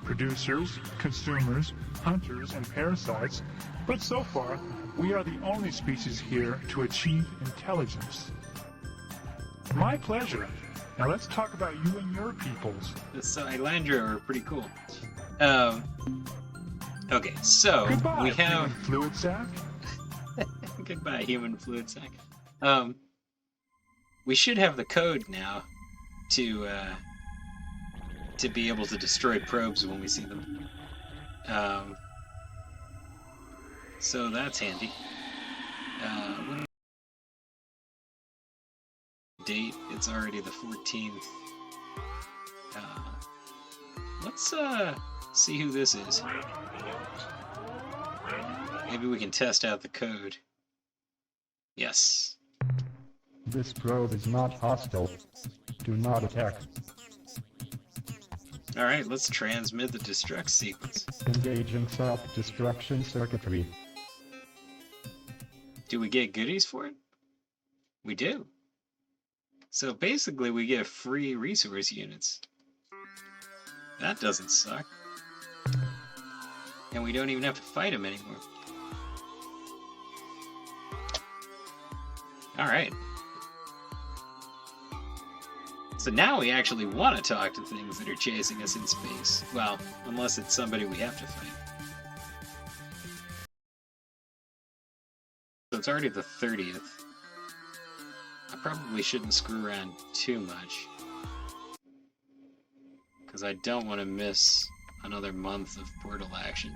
Speaker 5: producers, consumers, hunters, and parasites, but so far, we are the only species here to achieve intelligence. My pleasure. Now let's talk about you and your peoples.
Speaker 1: The Silandra are pretty cool. Okay, so
Speaker 5: Goodbye,
Speaker 1: we have...
Speaker 5: human fluid sac.
Speaker 1: Goodbye, human fluid sac. We should have the code now to be able to destroy probes when we see them. So that's handy. When date, it's already the 14th. Let's see who this is. Maybe we can test out the code. Yes.
Speaker 4: This probe is not hostile. Do not attack.
Speaker 1: Alright, let's transmit the destruct sequence.
Speaker 4: Engaging self-destruction circuitry.
Speaker 1: Do we get goodies for it? We do. So basically we get free resource units. That doesn't suck. And we don't even have to fight them anymore. Alright. So now we actually want to talk to things that are chasing us in space. Well, unless it's somebody we have to fight. So it's already the 30th. I probably shouldn't screw around too much. Because I don't want to miss another month of portal action.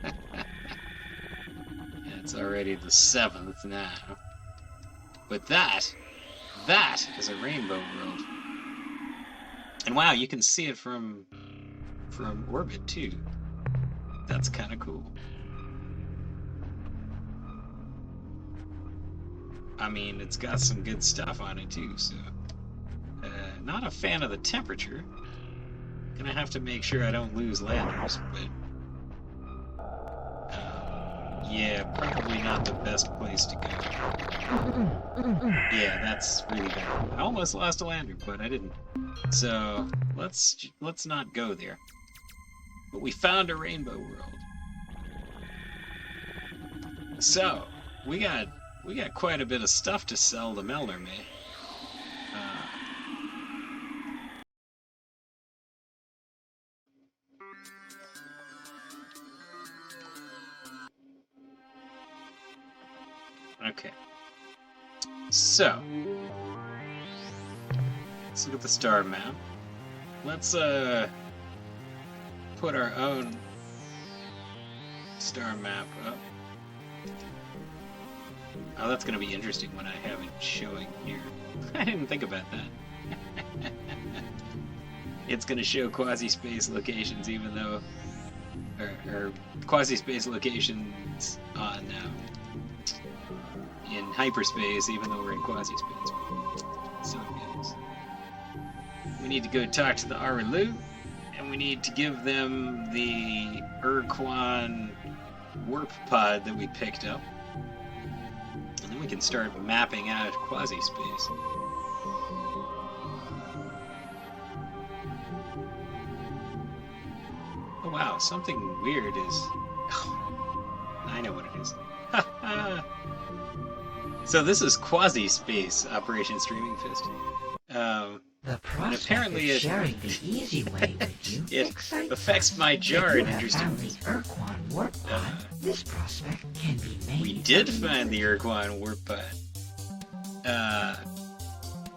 Speaker 1: And it's already the 7th now. But that is a rainbow world. And wow, you can see it from orbit too. That's kind of cool. I mean, it's got some good stuff on it too, so... not a fan of the temperature. Gonna have to make sure I don't lose landers, but... yeah, probably not the best place to go. Yeah, that's really bad. I almost lost a lander, but I didn't. So, let's not go there. But we found a rainbow world. So, we got quite a bit of stuff to sell to Melner, man. Okay. So, let's look at the star map. Let's put our own star map up. Oh, that's going to be interesting when I have it showing here. I didn't think about that. It's going to show quasi-space locations even though... or quasi-space locations on... in hyperspace, even though we're in quasi-space. So it goes. We need to go talk to the Arelu, and we need to give them the Ur-Quan warp pod that we picked up. And then we can start mapping out quasi-space. Oh wow, something weird is... I know what it is. So this is quasi-space Operation Streaming Fist.
Speaker 3: The prospect
Speaker 1: apparently
Speaker 3: of
Speaker 1: it-
Speaker 3: sharing the easy way with you
Speaker 1: It
Speaker 3: excites
Speaker 1: affects
Speaker 3: us.
Speaker 1: my jar
Speaker 3: If
Speaker 1: in
Speaker 3: you have
Speaker 1: interesting
Speaker 3: found
Speaker 1: ways.
Speaker 3: the Ur-Quan warp pod, this prospect can be made.
Speaker 1: We did find the Ur-Quan warp pod.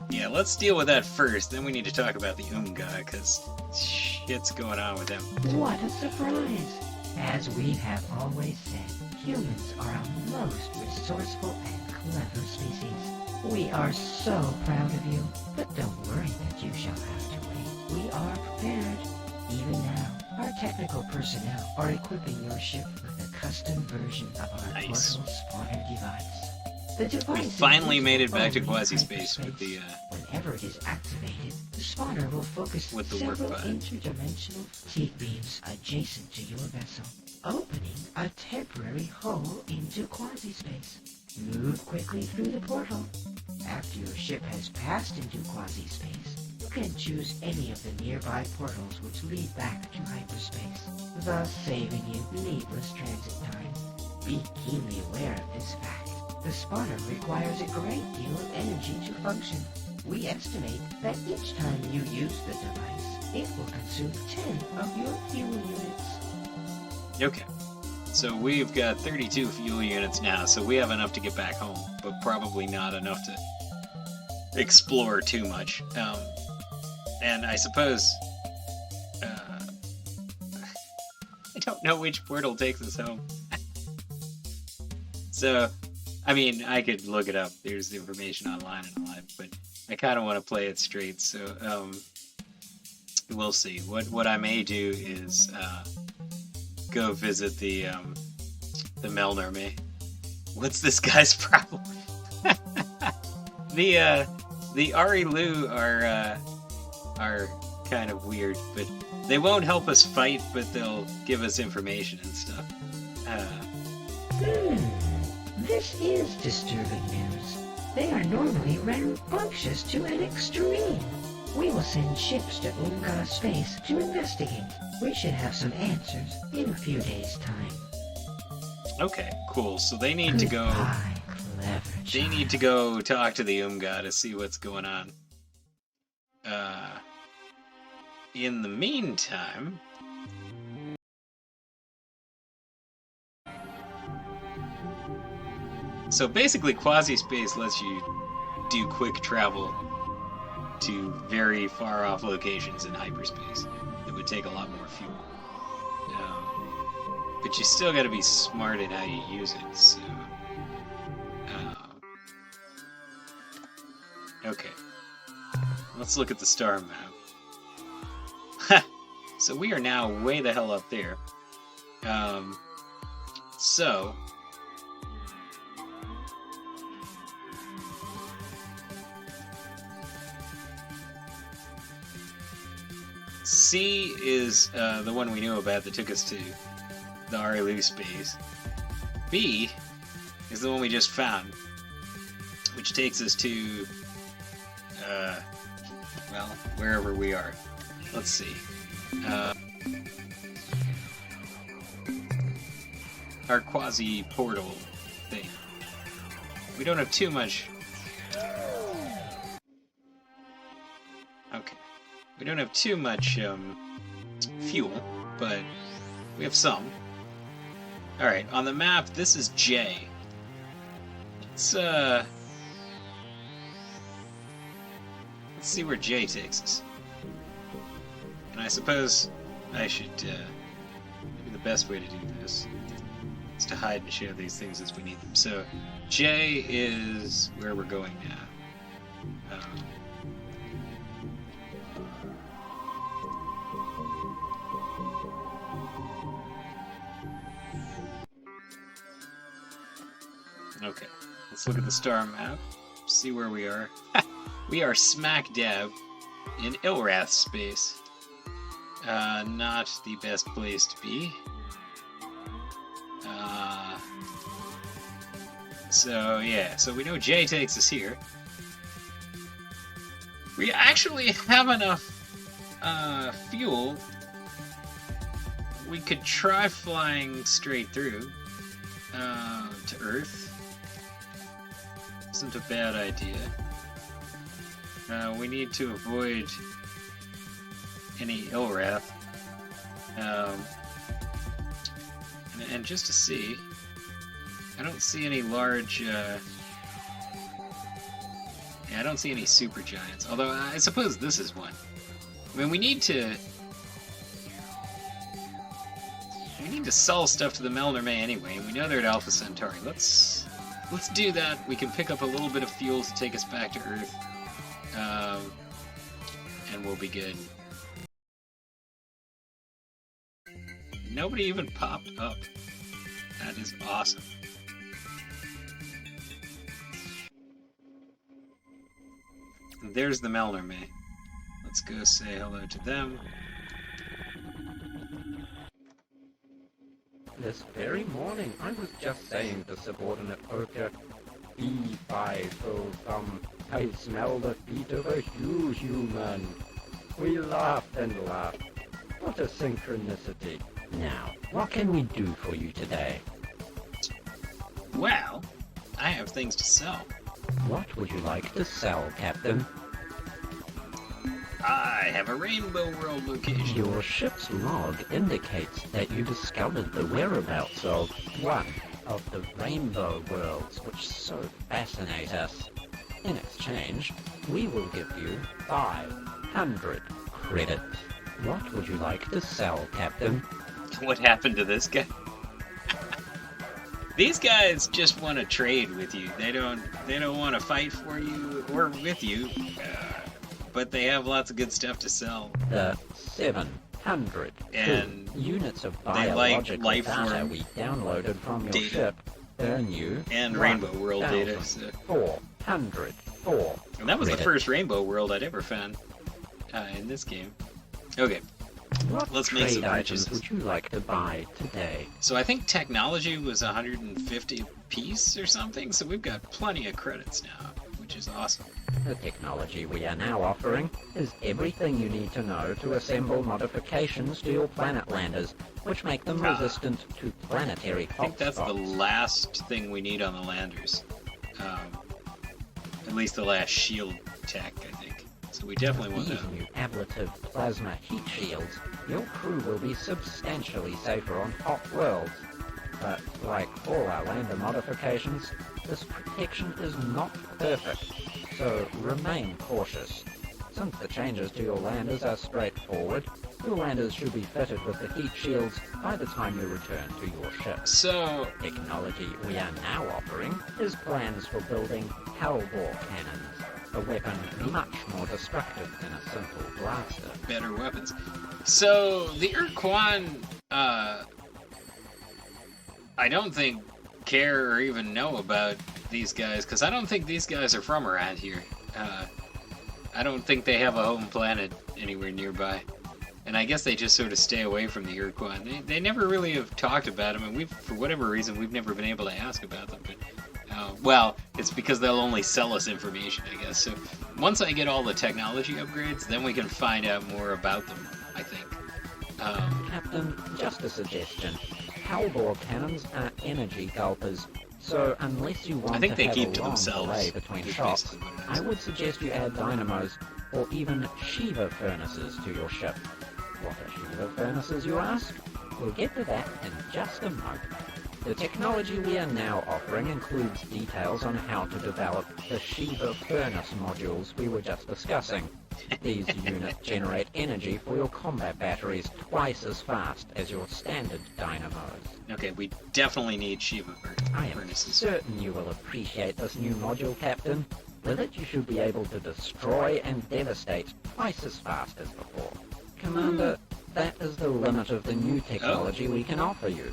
Speaker 1: Yeah, let's deal with that first, then we need to talk about the Umga, because shit's going on with them.
Speaker 3: What a surprise! As we have always said, humans are our most resourceful and clever species. We are so proud of you, but don't worry that you shall have to wait. We are prepared, even now. Our technical personnel are equipping your ship with a custom version of our
Speaker 1: Nice.
Speaker 3: portal spawner device. The device
Speaker 1: We finally
Speaker 3: is
Speaker 1: made it back to
Speaker 3: only
Speaker 1: quasi-space with the,
Speaker 3: Whenever it is activated, the spawner will focus
Speaker 1: with the warp
Speaker 3: several
Speaker 1: pod.
Speaker 3: interdimensional fatigue beams adjacent to your vessel, opening a temporary hole into quasi-space. Move quickly through the portal. After your ship has passed into quasi-space, you can choose any of the nearby portals which lead back to hyperspace, thus saving you needless transit time. Be keenly aware of this fact. The spawner requires a great deal of energy to function. We estimate that each time you use the device, it will consume 10 of your fuel units.
Speaker 1: Okay. So we've got 32 fuel units now, so we have enough to get back home, but probably not enough to explore too much. And I suppose... I don't know which portal takes us home. So, I mean, I could look it up. There's the information online and all that, but I kind of want to play it straight, so we'll see. What I may do is go visit the Melnorme. What's this guy's problem? The Ari Lu are kind of weird, but they won't help us fight, but they'll give us information and stuff.
Speaker 3: This is disturbing news. They are normally rambunctious to an extreme. We will send ships to Ur-Quan space to investigate. We should have some answers in a few days' time.
Speaker 1: Okay, cool. So they need to go.
Speaker 3: Goodbye, clever
Speaker 1: They
Speaker 3: child.
Speaker 1: need to go talk to the to see what's going on. In the meantime, so basically, quasi-space lets you do quick travel to very far-off locations in hyperspace. It would take a lot more fuel. But you still got to be smart in how you use it, so... okay. Let's look at the star map. So we are now way the hell up there. So... C is the one we knew about that took us to the Arilu space. B is the one we just found, which takes us to, well, wherever we are. Let's see. Our quasi-portal thing. We don't have too much... Okay. We don't have too much fuel, but we have some. Alright, on the map, this is J. Let's see where J takes us. And I suppose I should, maybe the best way to do this is to hide and show these things as we need them. So, J is where we're going now. Okay, let's look at the star map, see where we are. We are smack dab in Ilrath space. Not the best place to be. So yeah, so we know J takes us here. We actually have enough fuel. We could try flying straight through to Earth. Isn't a bad idea. We need to avoid any Ilrath. And just to see, I don't see any large... yeah, I don't see any super giants. Although I suppose this is one. I mean, we need to sell stuff to the Melnorme anyway. We know they're at Alpha Centauri. Let's do that. We can pick up a little bit of fuel to take us back to Earth, and we'll be good. Nobody even popped up. That is awesome. And there's the Melner May. Let's go say hello to them.
Speaker 6: This very morning, I was just saying to subordinate Oka, B5 I smell the feet of a human. We laughed and laughed. What a synchronicity.
Speaker 2: Now, what can we do for you today?
Speaker 1: Well, I have things to sell.
Speaker 2: What would you like to sell, Captain?
Speaker 1: I have a Rainbow World location.
Speaker 2: Your ship's log indicates that you discovered the whereabouts of one of the Rainbow Worlds, which so fascinate us. In exchange, we will give you 500 credits. What would you like to sell, Captain?
Speaker 1: What happened to this guy? These guys just want to trade with you. They don't want to fight for you or with you, but they have lots of good stuff to sell.
Speaker 2: The 700
Speaker 1: And
Speaker 2: units of
Speaker 1: they like
Speaker 2: biological
Speaker 1: life
Speaker 2: data
Speaker 1: form
Speaker 2: we downloaded from your
Speaker 1: data.
Speaker 2: ship earn you
Speaker 1: And Rainbow World data. So.
Speaker 2: 404.
Speaker 1: And that was the
Speaker 2: credits.
Speaker 1: first Rainbow World I'd ever found in this game. Okay,
Speaker 2: What
Speaker 1: let's make some
Speaker 2: trade items
Speaker 1: purchases.
Speaker 2: would you like to buy today?
Speaker 1: So I think technology was 150 apiece or something, so we've got plenty of credits now, which is awesome.
Speaker 2: The technology we are now offering is everything you need to know to assemble modifications to your planet landers, which make them resistant to planetary
Speaker 1: I think that's the
Speaker 2: hotspots.
Speaker 1: last thing we need on the landers. At least the last shield tech, I think. So we definitely want
Speaker 2: These
Speaker 1: that.
Speaker 2: new ablative plasma heat shields, your crew will be substantially safer on hot worlds. But like all our lander modifications, this protection is not perfect, so remain cautious. Since the changes to your landers are straightforward, your landers should be fitted with the heat shields by the time you return to your ship.
Speaker 1: So,
Speaker 2: Technology we are now offering is plans for building Hellbore cannons, a weapon much more destructive than a simple blaster.
Speaker 1: better weapons. So, the Ur-Quan, I don't think care or even know about these guys, because I don't think these guys are from around here. I don't think they have a home planet anywhere nearby. And I guess they just sort of stay away from the Ur-Quan. They never really have talked about them, and we've, for whatever reason, we've never been able to ask about them. But, well, it's because they'll only sell us information, I guess. So once I get all the technology upgrades, then we can find out more about them, I think.
Speaker 2: Captain, just a suggestion. Hellbore cannons are energy gulpers, so unless you want
Speaker 1: I think
Speaker 2: to
Speaker 1: they
Speaker 2: have
Speaker 1: keep
Speaker 2: a
Speaker 1: to
Speaker 2: long
Speaker 1: themselves,
Speaker 2: delay between
Speaker 1: is
Speaker 2: shots,
Speaker 1: basically what it
Speaker 2: I
Speaker 1: is.
Speaker 2: would suggest you add dynamos or even Shiva furnaces to your ship. What are Shiva furnaces, you ask? We'll get to that in just a moment. The technology we are now offering includes details on how to develop the Shiva furnace modules we were just discussing. These units generate energy for your combat batteries twice as fast as your standard dynamos.
Speaker 1: Okay, we definitely need Shiva
Speaker 2: I am
Speaker 1: furnaces.
Speaker 2: certain you will appreciate this new module, Captain. With it, you should be able to destroy and devastate twice as fast as before. Commander, that is the limit of the new technology we can offer you.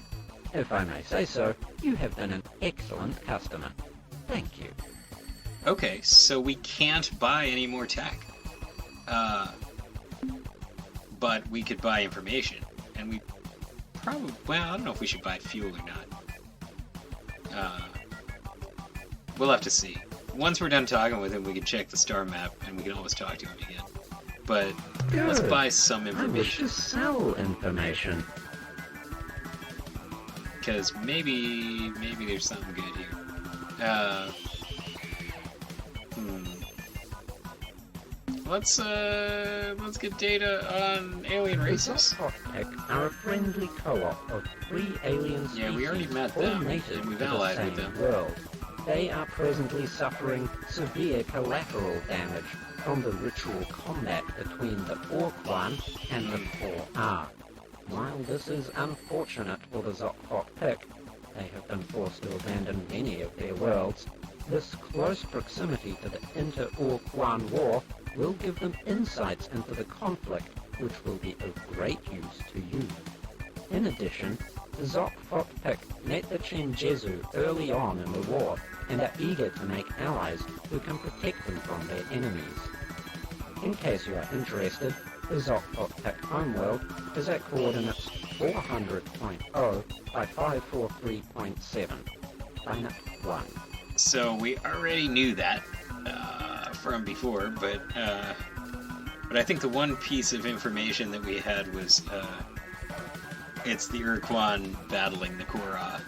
Speaker 2: If I may say so, you have been an excellent customer. Thank you.
Speaker 1: Okay, so we can't buy any more tech. But we could buy information, and we probably, well, I don't know if we should buy fuel or not. We'll have to see. Once we're done talking with him, we can check the star map, and we can always talk to him again. But let's
Speaker 2: Good.
Speaker 1: buy some
Speaker 2: I wish
Speaker 1: information,
Speaker 2: to sell information.
Speaker 1: because maybe there's something good here. Let's get data on alien races.
Speaker 2: Zotec are a friendly co-op of 3 alien species,
Speaker 1: Yeah, we already met
Speaker 2: all
Speaker 1: them,
Speaker 2: native
Speaker 1: and we've
Speaker 2: to the
Speaker 1: allied
Speaker 2: same
Speaker 1: with them.
Speaker 2: world. They are presently suffering severe collateral damage from the ritual combat between the Ur-Quan and the 4R. While this is unfortunate for the Zotec pick, they have been forced to abandon many of their worlds. This close proximity to the inter-Ur-Quan war will give them insights into the conflict, which will be of great use to you.
Speaker 6: In addition, the Zok-Fot-Pik met the Chenjezu early on in the war and are eager to make allies who can protect them from their enemies. In case you are interested, the Zok-Fot-Pik homeworld is at coordinates 400.0 by 543.7. Planet 1.
Speaker 1: So we already knew that from before, but I think the one piece of information that we had was it's the Ur-Quan battling the Korra.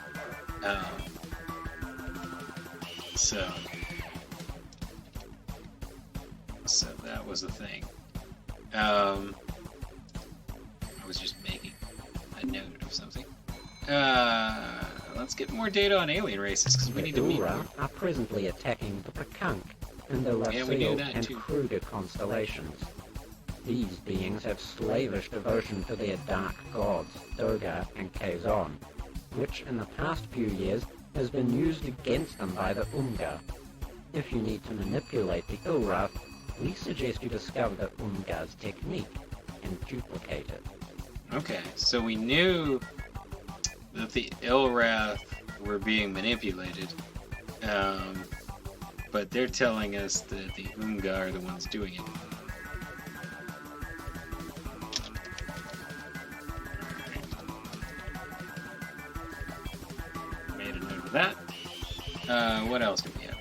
Speaker 1: So that was the thing. I was just making a note of something. Let's get more data on alien races, because we need to meet
Speaker 6: Ura
Speaker 1: more.
Speaker 6: are presently attacking the Pakunk in the
Speaker 1: Yeah, we knew
Speaker 6: Rasil
Speaker 1: that
Speaker 6: and
Speaker 1: too.
Speaker 6: Kruger constellations. These beings have slavish devotion to their dark gods, Doga and Kazon, which in the past few years has been used against them by the Unga. If you need to manipulate the Ura, we suggest you discover the Unga's technique and duplicate it.
Speaker 1: Okay, so we knew that the Ilrath were being manipulated, but they're telling us that the Unga are the ones doing it. Made a note of that. What else do we have?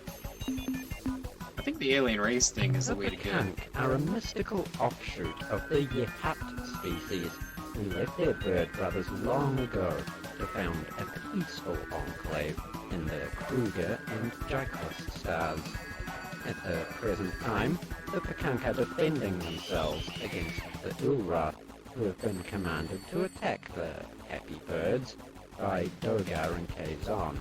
Speaker 1: I think the alien race thing is the way to go.
Speaker 6: Pakunk are a mystical offshoot of the Yehat species who left their bird brothers long ago to found a peaceful enclave in the Kruger and Jykos stars. At the present time, the Pakunk are defending themselves against the Ulra, who have been commanded to attack the happy birds by Dogar and Kazon.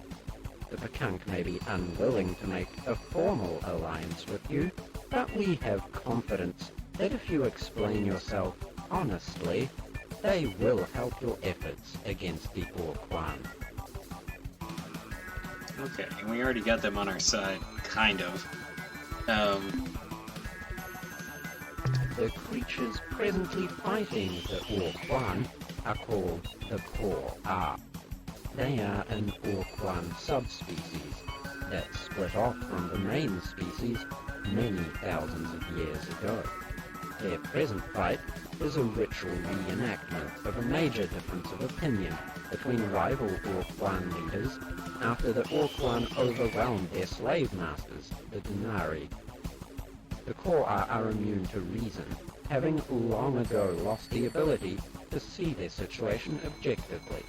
Speaker 6: The Pakunk may be unwilling to make a formal alliance with you, but we have confidence that if you explain yourself honestly, they will help your efforts against the Ur-Quan.
Speaker 1: Okay, and we already got them on our side, kind of.
Speaker 6: The creatures presently fighting the Ur-Quan are called the Kor-A. They are an Ur-Quan subspecies that split off from the main species many thousands of years ago. Their present fight is a ritual reenactment of a major difference of opinion between rival Ur-Quan leaders after the Ur-Quan overwhelmed their slave masters, the Denari. The Kor-A are immune to reason, having long ago lost the ability to see their situation objectively.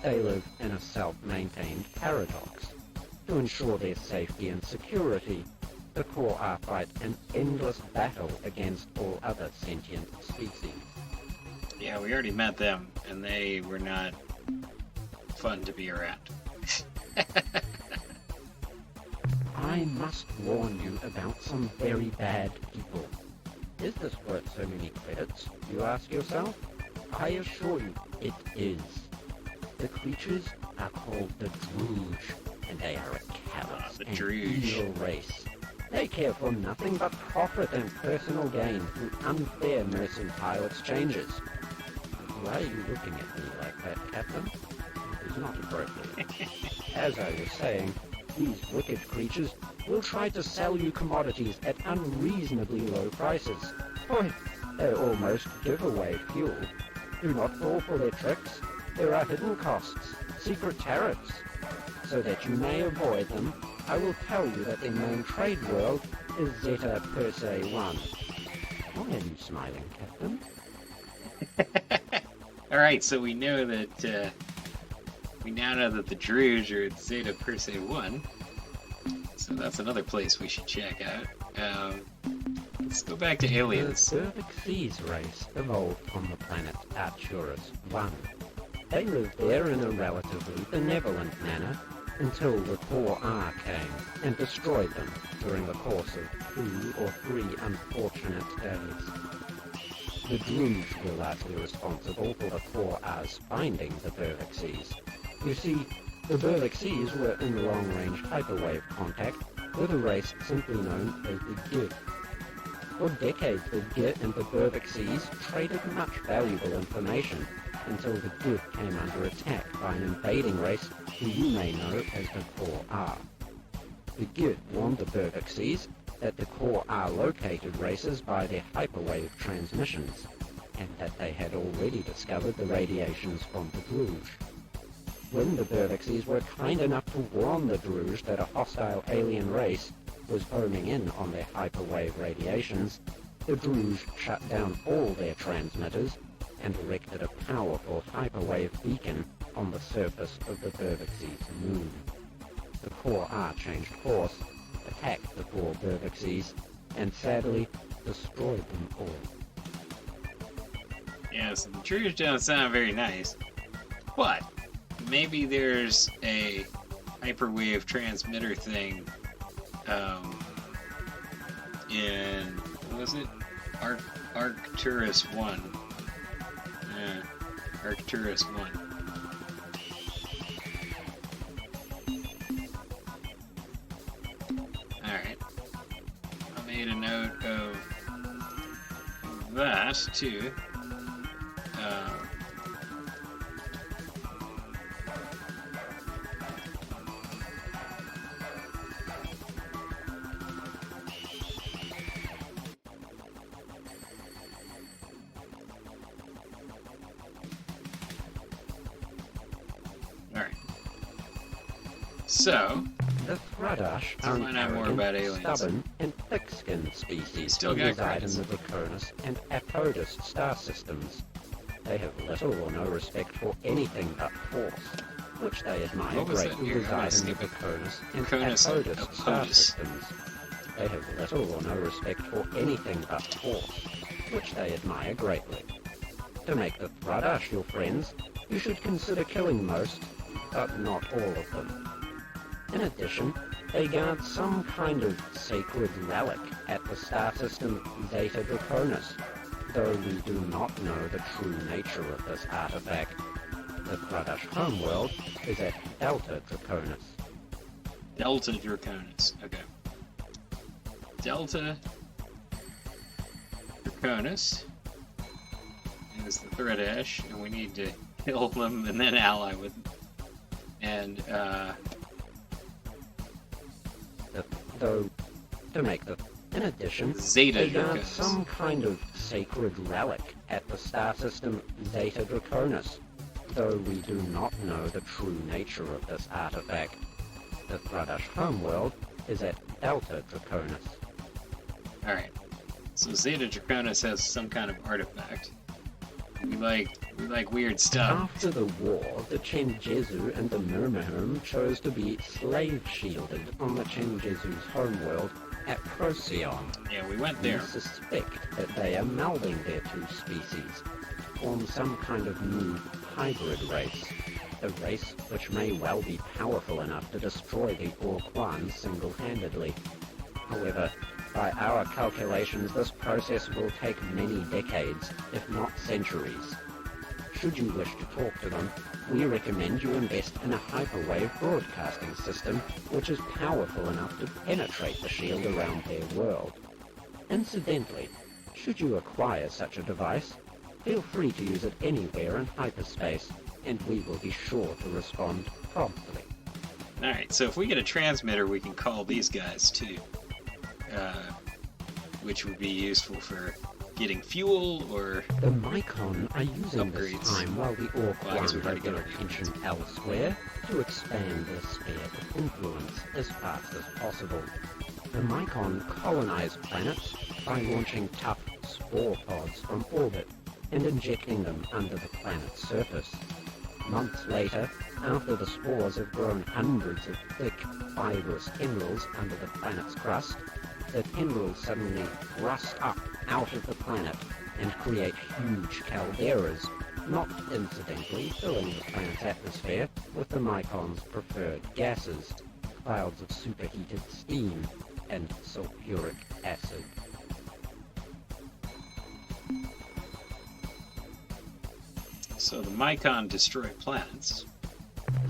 Speaker 6: They live in a self-maintained paradox. To ensure their safety and security, the Kor-A fight an endless battle against all other sentient species.
Speaker 1: Yeah, we already met them, and they were not fun to be around.
Speaker 6: I must warn you about some very bad people. Is this worth so many credits, you ask yourself? I assure you, it is. The creatures are called the Druj, and they are a callous
Speaker 1: the
Speaker 6: and
Speaker 1: Druj.
Speaker 6: evil race. They care for nothing but profit and personal gain through unfair mercantile exchanges. Why are you looking at me like that, Captain? It is not appropriate. As I was saying, these wicked creatures will try to sell you commodities at unreasonably low prices. Why, they almost give away fuel. Do not fall for their tricks. There are hidden costs, secret tariffs. So that you may avoid them, I will tell you that their main trade world is Zeta Persei 1. Why are you smiling, Captain?
Speaker 1: Alright, so we know that, we now know that the Druge are at Zeta Persei 1. So that's another place we should check out. Let's go back to aliens.
Speaker 6: The Xerxes race evolved on the planet Arcturus 1. They lived there in a relatively benevolent manner until the Kor-A came and destroyed them during the course of 2 or 3 unfortunate days. The Druj were largely responsible for the Kor-A's finding the Xerxes. You see, the Xerxes were in long-range hyperwave contact with a race simply known as the Git. For decades, the Git and the Xerxes traded much valuable information, until the good came under attack by an invading race who you may know as the Core R. The good warned the Burvixies that the Core R located races by their hyperwave transmissions, and that they had already discovered the radiations from the Druge. When the Burvixies were kind enough to warn the Druge that a hostile alien race was homing in on their hyperwave radiations, the Druge shut down all their transmitters and erected a powerful hyperwave beacon on the surface of the Burvixies' moon. The Core R changed course, attacked the poor Burvixies, and sadly destroyed them all.
Speaker 1: Yes, the Druge don't sound very nice. But maybe there's a hyperwave transmitter thing in, what was it? Arcturus 1. Yeah, Arcturus 1. Alright. I made a note of that, too. So,
Speaker 6: the Thrudash are an arrogant, stubborn, and thick-skinned species
Speaker 1: Still
Speaker 6: who
Speaker 1: got
Speaker 6: reside
Speaker 1: credits.
Speaker 6: in the Draconis and Apodus star systems. They have little or no respect for anything but force, which they admire
Speaker 1: What was that
Speaker 6: greatly
Speaker 1: here?
Speaker 6: reside in the
Speaker 1: Skip it.
Speaker 6: Draconis and
Speaker 1: Draconis and
Speaker 6: Apodus star
Speaker 1: Apodus.
Speaker 6: systems. They have little or no respect for anything but force, which they admire greatly. To make the Thrudash your friends, you should consider killing most, but not all of them. In addition, they guard some kind of sacred relic at the star system Zeta Draconis, though we do not know the true nature of this artifact. The Thrudash homeworld is at Delta Draconis.
Speaker 1: Delta Draconis. Okay. Delta Draconis is the Thrudash, and we need to kill them and then ally with them. And,
Speaker 6: In addition,
Speaker 1: Zeta
Speaker 6: they guard
Speaker 1: Draconis.
Speaker 6: some kind of sacred relic at the star system Zeta Draconis, though we do not know the true nature of this artifact. The Thrudash homeworld is at Delta Draconis.
Speaker 1: Alright. So Zeta Draconis has some kind of artifact. We like weird stuff.
Speaker 6: After the war, the Chenjezu and the Murmahum chose to be slave-shielded on the Chenjezu's homeworld at Procyon.
Speaker 1: Yeah, we went
Speaker 6: We
Speaker 1: there.
Speaker 6: suspect that they are melding their two species to form some kind of new hybrid race. A race which may well be powerful enough to destroy the Ur-Quan single-handedly. However, by our calculations, this process will take many decades, if not centuries. Should you wish to talk to them, we recommend you invest in a hyperwave broadcasting system which is powerful enough to penetrate the shield around their world. Incidentally, should you acquire such a device, feel free to use it anywhere in hyperspace, and we will be sure to respond promptly.
Speaker 1: Alright, so if we get a transmitter, we can call these guys too. Which would be useful for getting fuel or...
Speaker 6: The Mycon are using this
Speaker 1: Upgrades.
Speaker 6: time while the
Speaker 1: Well, I guess
Speaker 6: Ur-Quan
Speaker 1: we've already
Speaker 6: have their
Speaker 1: got our
Speaker 6: attention elsewhere to expand their sphere of influence as fast as possible. The Mycon colonize planets by launching tough spore pods from orbit and injecting them under the planet's surface. Months later, after the spores have grown hundreds of thick, fibrous tendrils under the planet's crust, the tendrils suddenly thrust up out of the planet and create huge calderas, not incidentally filling the planet's atmosphere with the Mycon's preferred gases, clouds of superheated steam and sulfuric acid.
Speaker 1: So the Mycon destroy planets.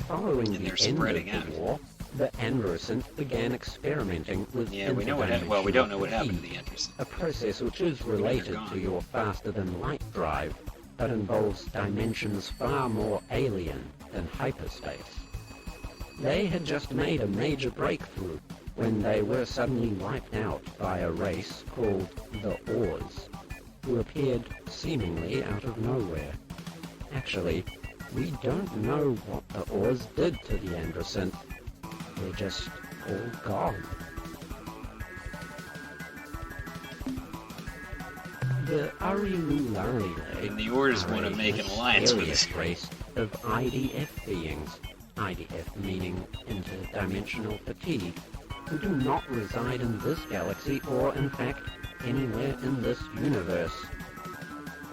Speaker 6: Following
Speaker 1: And
Speaker 6: the
Speaker 1: they're
Speaker 6: end
Speaker 1: spreading
Speaker 6: of
Speaker 1: out.
Speaker 6: the war, the Androsynth began experimenting with
Speaker 1: Yeah, we know what well, we don't know what happened to the Anderson.
Speaker 6: a process which is related
Speaker 1: gone.
Speaker 6: to your faster-than-light drive, but involves dimensions far more alien than hyperspace. They had just made a major breakthrough when they were suddenly wiped out by a race called the Urs, who appeared seemingly out of nowhere. Actually, we don't know what the Urs did to the Androsynth. They're just all gone. The Uri-Lulale
Speaker 1: And the Urs want to make an alliance with us.
Speaker 6: race of IDF beings, IDF meaning interdimensional fatigue, who do not reside in this galaxy or, in fact, anywhere in this universe.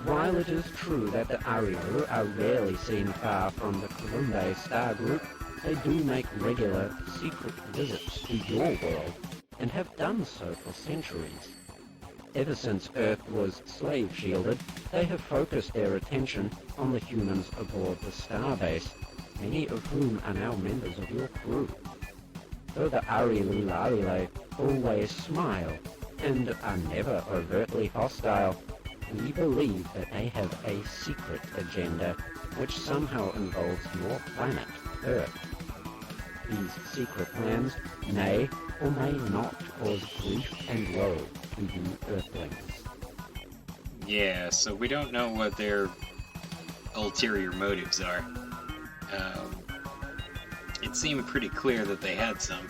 Speaker 6: While it is true that the Ariru are rarely seen far from the Columbae star group, they do make regular, secret visits to your world, and have done so for centuries. Ever since Earth was slave-shielded, they have focused their attention on the humans aboard the starbase, many of whom are now members of your crew. Though the Uri-Lulale always smile, and are never overtly hostile, we believe that they have a secret agenda which somehow involves your planet, Earth. These secret plans may or may not cause grief and woe to you Earthlings.
Speaker 1: Yeah, so we don't know what their ulterior motives are. It seemed pretty clear that they had some.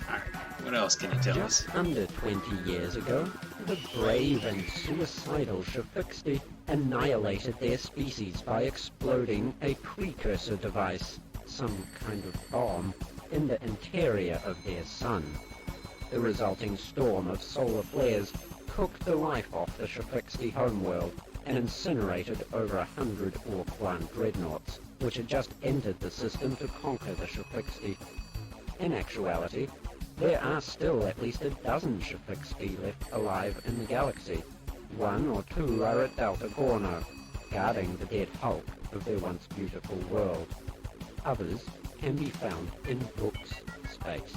Speaker 1: Alright, what else can you tell us?
Speaker 6: Just under 20 years ago, the brave and suicidal Shafixti annihilated their species by exploding a precursor device, some kind of bomb, in the interior of their sun. The resulting storm of solar flares cooked the life off the Shafixti homeworld and incinerated over 100 Ur-Quan dreadnoughts, which had just entered the system to conquer the Shafixti. In actuality, there are still at least a dozen Shafixti left alive in the galaxy. 1 or 2 are at Delta Gorno, guarding the dead hulk of their once beautiful world. Others can be found in Book's space.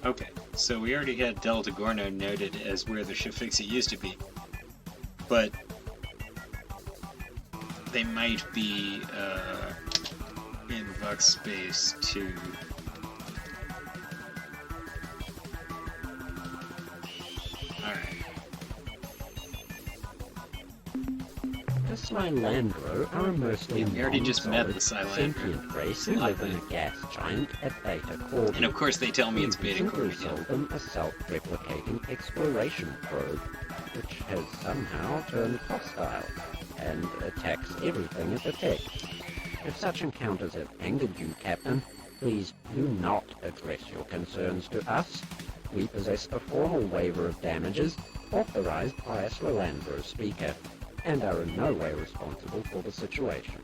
Speaker 1: Okay, so we already had Delta Gorno noted as where the Shafixi used to be, but they might be in Vux space too. Alright.
Speaker 6: The Silandro are a mostly
Speaker 1: We already just met the
Speaker 6: non-solid,
Speaker 1: Silandro.
Speaker 6: sentient race who live in a gas giant at Beta Corby.
Speaker 1: And of course they tell me it's Beta
Speaker 6: We
Speaker 1: Corby.
Speaker 6: sold them a self-replicating exploration probe, which has somehow turned hostile and attacks everything it detects. If such encounters have angered you, Captain, please do not address your concerns to us. We possess a formal waiver of damages authorized by a Swalandro speaker, and are in no way responsible for the situation.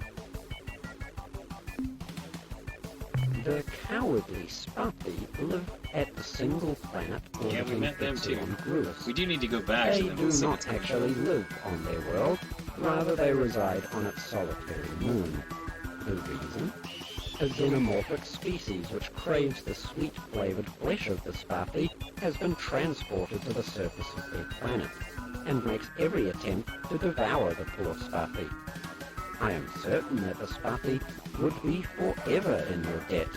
Speaker 6: The cowardly Spathi live at the single planet
Speaker 1: Yeah, we met them too.
Speaker 6: Epsilon Gruus.
Speaker 1: We do need to go back
Speaker 6: They
Speaker 1: to them
Speaker 6: do
Speaker 1: and see
Speaker 6: not
Speaker 1: what's going
Speaker 6: actually
Speaker 1: on.
Speaker 6: live on their world, rather they reside on its solitary moon. The reason? A xenomorphic species which craves the sweet-flavored flesh of the Spathi has been transported to the surface of their planet, and makes every attempt to devour the poor Spathi. I am certain that the Spathi would be forever in your debt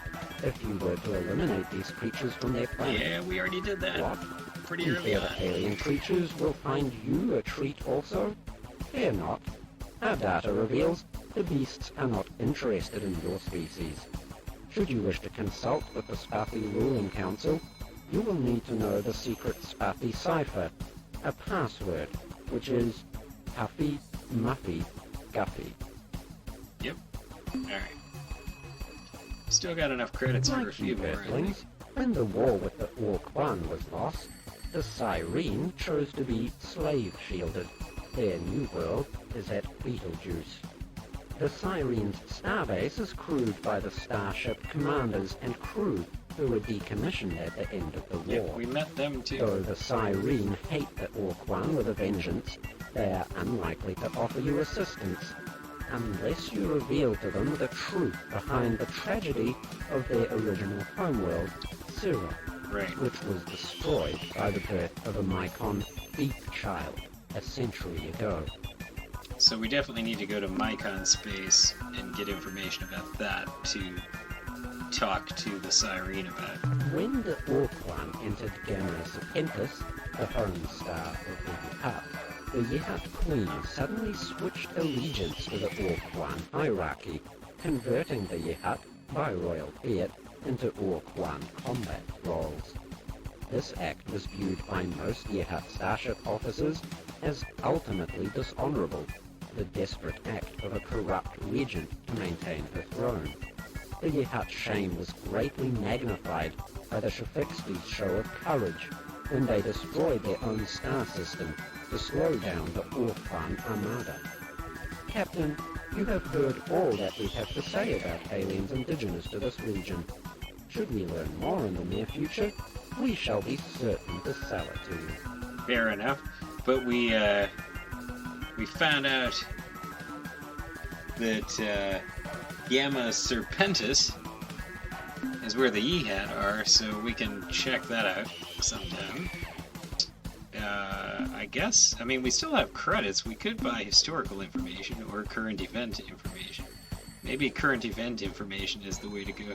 Speaker 6: if you were to eliminate these creatures from their planet.
Speaker 1: Yeah, we already did that.
Speaker 6: What?
Speaker 1: Pretty
Speaker 6: You
Speaker 1: early
Speaker 6: fear
Speaker 1: on.
Speaker 6: the alien creatures will find you a treat also? Fear not. Our data reveals the beasts are not interested in your species. Should you wish to consult with the Spathi Ruling Council, you will need to know the secret Spathi cipher, a password, which is Huffy, Muffy, Guffy.
Speaker 1: Yep. Alright. Still got enough credits for a
Speaker 6: Like
Speaker 1: few
Speaker 6: you
Speaker 1: more, I think.
Speaker 6: Earthlings, when the war with the Ur-Quan was lost, the Cyrene chose to be slave-shielded. Their new world is at Betelgeuse. The Cyrene's starbase is crewed by the starship commanders and crew who were decommissioned at the end of the war.
Speaker 1: Yep, we met them too.
Speaker 6: Though the Cyrene hate the Ur-Quan with a vengeance, they are unlikely to offer you assistance, unless you reveal to them the truth behind the tragedy of their original homeworld, Sura.
Speaker 1: Right.
Speaker 6: which was destroyed by the birth of a Mycon thief child a century ago.
Speaker 1: So we definitely need to go to Mycon space and get information about that to talk to the Cyrene about.
Speaker 6: When the Ur-Quan entered Gamma Serpentis, the home star of the Yihat, the Yihat Queen suddenly switched allegiance to the Ur-Quan hierarchy, converting the Yihat, by royal fiat, into Ur-Quan combat roles. This act was viewed by most Yihat starship officers as ultimately dishonorable, the desperate act of a corrupt regent to maintain her throne. The Yihat's shame was greatly magnified by the Shafixpi's show of courage when they destroyed their own star system to slow down the Ur-Quan armada. Captain, you have heard all that we have to say about aliens indigenous to this region. Should we learn more in the near future, we shall be certain to sell it to you.
Speaker 1: Fair enough, but we found out that Gamma Serpentis is where the Yihat are, so we can check that out sometime. I guess. I mean, we still have credits. We could buy historical information or current event information. Maybe current event information is the way to go.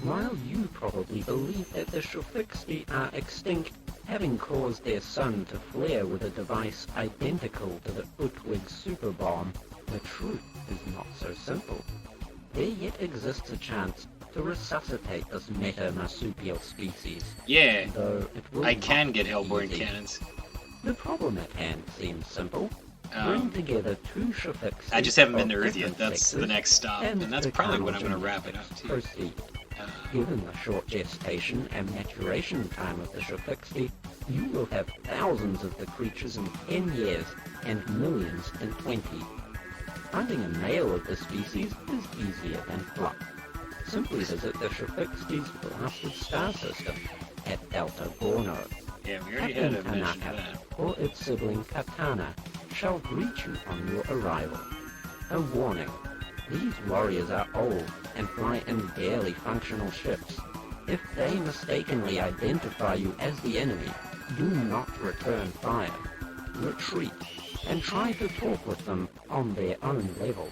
Speaker 6: While you probably believe that the Shafixpi are extinct, having caused their sun to flare with a device identical to the Utwig superbomb, the truth is not so simple. There yet exists a chance to resuscitate this meta-marsupial species.
Speaker 1: Yeah,
Speaker 6: Though it will
Speaker 1: I
Speaker 6: not
Speaker 1: can get
Speaker 6: be
Speaker 1: Hellborn
Speaker 6: easy.
Speaker 1: cannons.
Speaker 6: The problem at hand seems simple. Bring together two Shafixpi.
Speaker 1: I just haven't been to
Speaker 6: of
Speaker 1: Earth yet.
Speaker 6: different
Speaker 1: That's the
Speaker 6: sexes,
Speaker 1: next stop, and that's probably when I'm going to wrap it up, too.
Speaker 6: Proceed. Given the short gestation and maturation time of the Shafixpi, you will have thousands of the creatures in 10 years and millions in 20. Finding a male of the species is easier than fluff. Simply visit the Shafixpi's blasted star system at Delta Gorno.
Speaker 1: Yeah, we already had
Speaker 6: Captain
Speaker 1: a mention of
Speaker 6: Tanaka,
Speaker 1: that.
Speaker 6: or its sibling Katana, shall greet you on your arrival. A warning. These warriors are old and fly in barely functional ships. If they mistakenly identify you as the enemy, do not return fire. Retreat, and try to talk with them on their own level.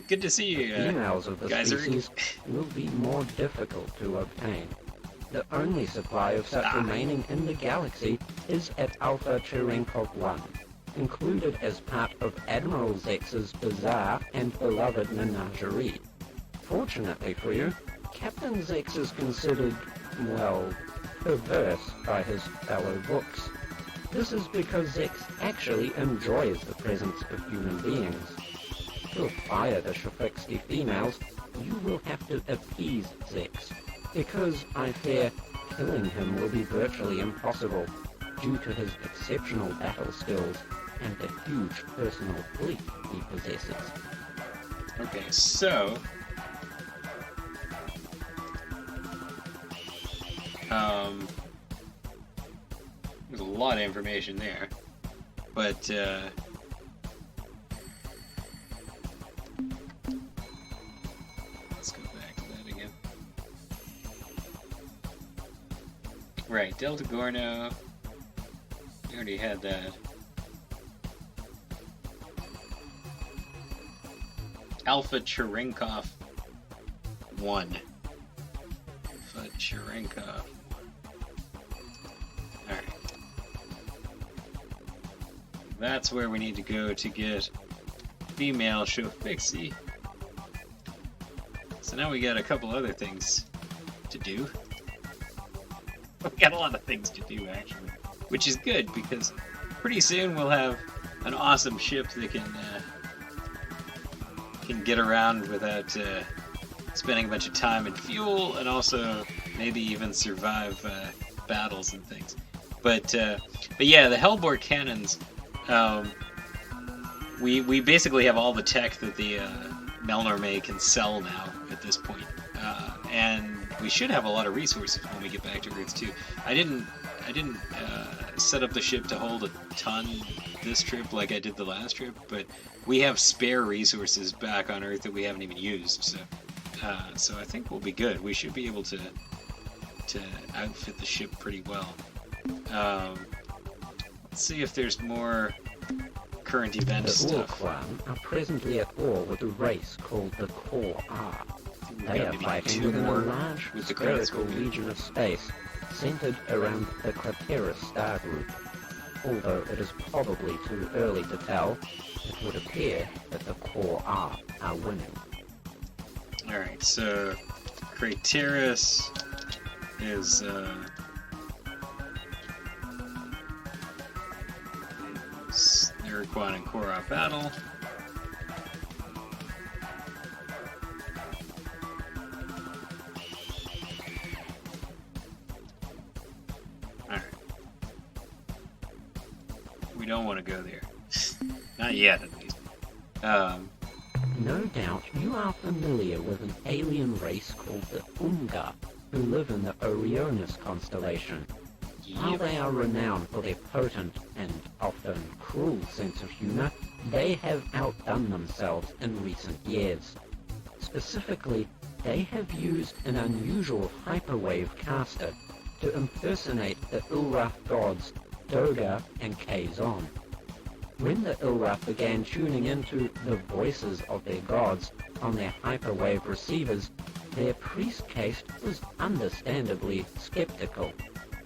Speaker 1: Good to see you,
Speaker 6: Females of the
Speaker 1: Geyser.
Speaker 6: species will be more difficult to obtain. The only supply of such remaining in the galaxy is at Alpha Cherenkov 1, included as part of Admiral Zex's bizarre and beloved menagerie. Fortunately for you, Captain Zex is considered, well, perverse by his fellow books. This is because Zex actually enjoys the presence of human beings. To acquire the Shafixpi females, you will have to appease Zex, because I fear killing him will be virtually impossible due to his exceptional battle skills and the huge personal fleet he possesses.
Speaker 1: Okay, so... there's a lot of information there, but, let's go back to that again. Right, Delta Gorno, we already had that. Alpha Cherenkov 1. Alpha Cherenkov. Alright. That's where we need to go to get female Shofixie. So now we got a couple other things to do. We got a lot of things to do, actually. Which is good, because pretty soon we'll have an awesome ship that can get around without spending a bunch of time and fuel, and also maybe even survive battles and things. But yeah, the Hellbore cannons. We basically have all the tech that the Melnorme can sell now at this point, and we should have a lot of resources when we get back to Earth too. I didn't set up the ship to hold a ton this trip like I did the last trip, but we have spare resources back on Earth that we haven't even used, so I think we'll be good. We should be able to to outfit the ship pretty well. Let's see if there's more current event
Speaker 6: The
Speaker 1: stuff.
Speaker 6: Ur-Quan are presently at war with a race called the Ur. They are
Speaker 1: Maybe
Speaker 6: fighting
Speaker 1: two
Speaker 6: within a
Speaker 1: more
Speaker 6: large
Speaker 1: with the credits
Speaker 6: spherical
Speaker 1: moving.
Speaker 6: region of space centered around the Craterus star group. Although it is probably too early to tell, it would appear that the Ur are winning.
Speaker 1: Alright, so Craterus is Ur-Quan and Korra battle. Alright. We don't want to go there. Not yet, at least.
Speaker 6: No doubt you are familiar with an alien race called the Unga, who live in the Orionis constellation. While they are renowned for their potent and often cruel sense of humor, they have outdone themselves in recent years. Specifically, they have used an unusual hyperwave caster to impersonate the Ilraf gods Doga and Kazon. When the Ilraf began tuning into the voices of their gods on their hyperwave receivers, their priest caste was understandably skeptical,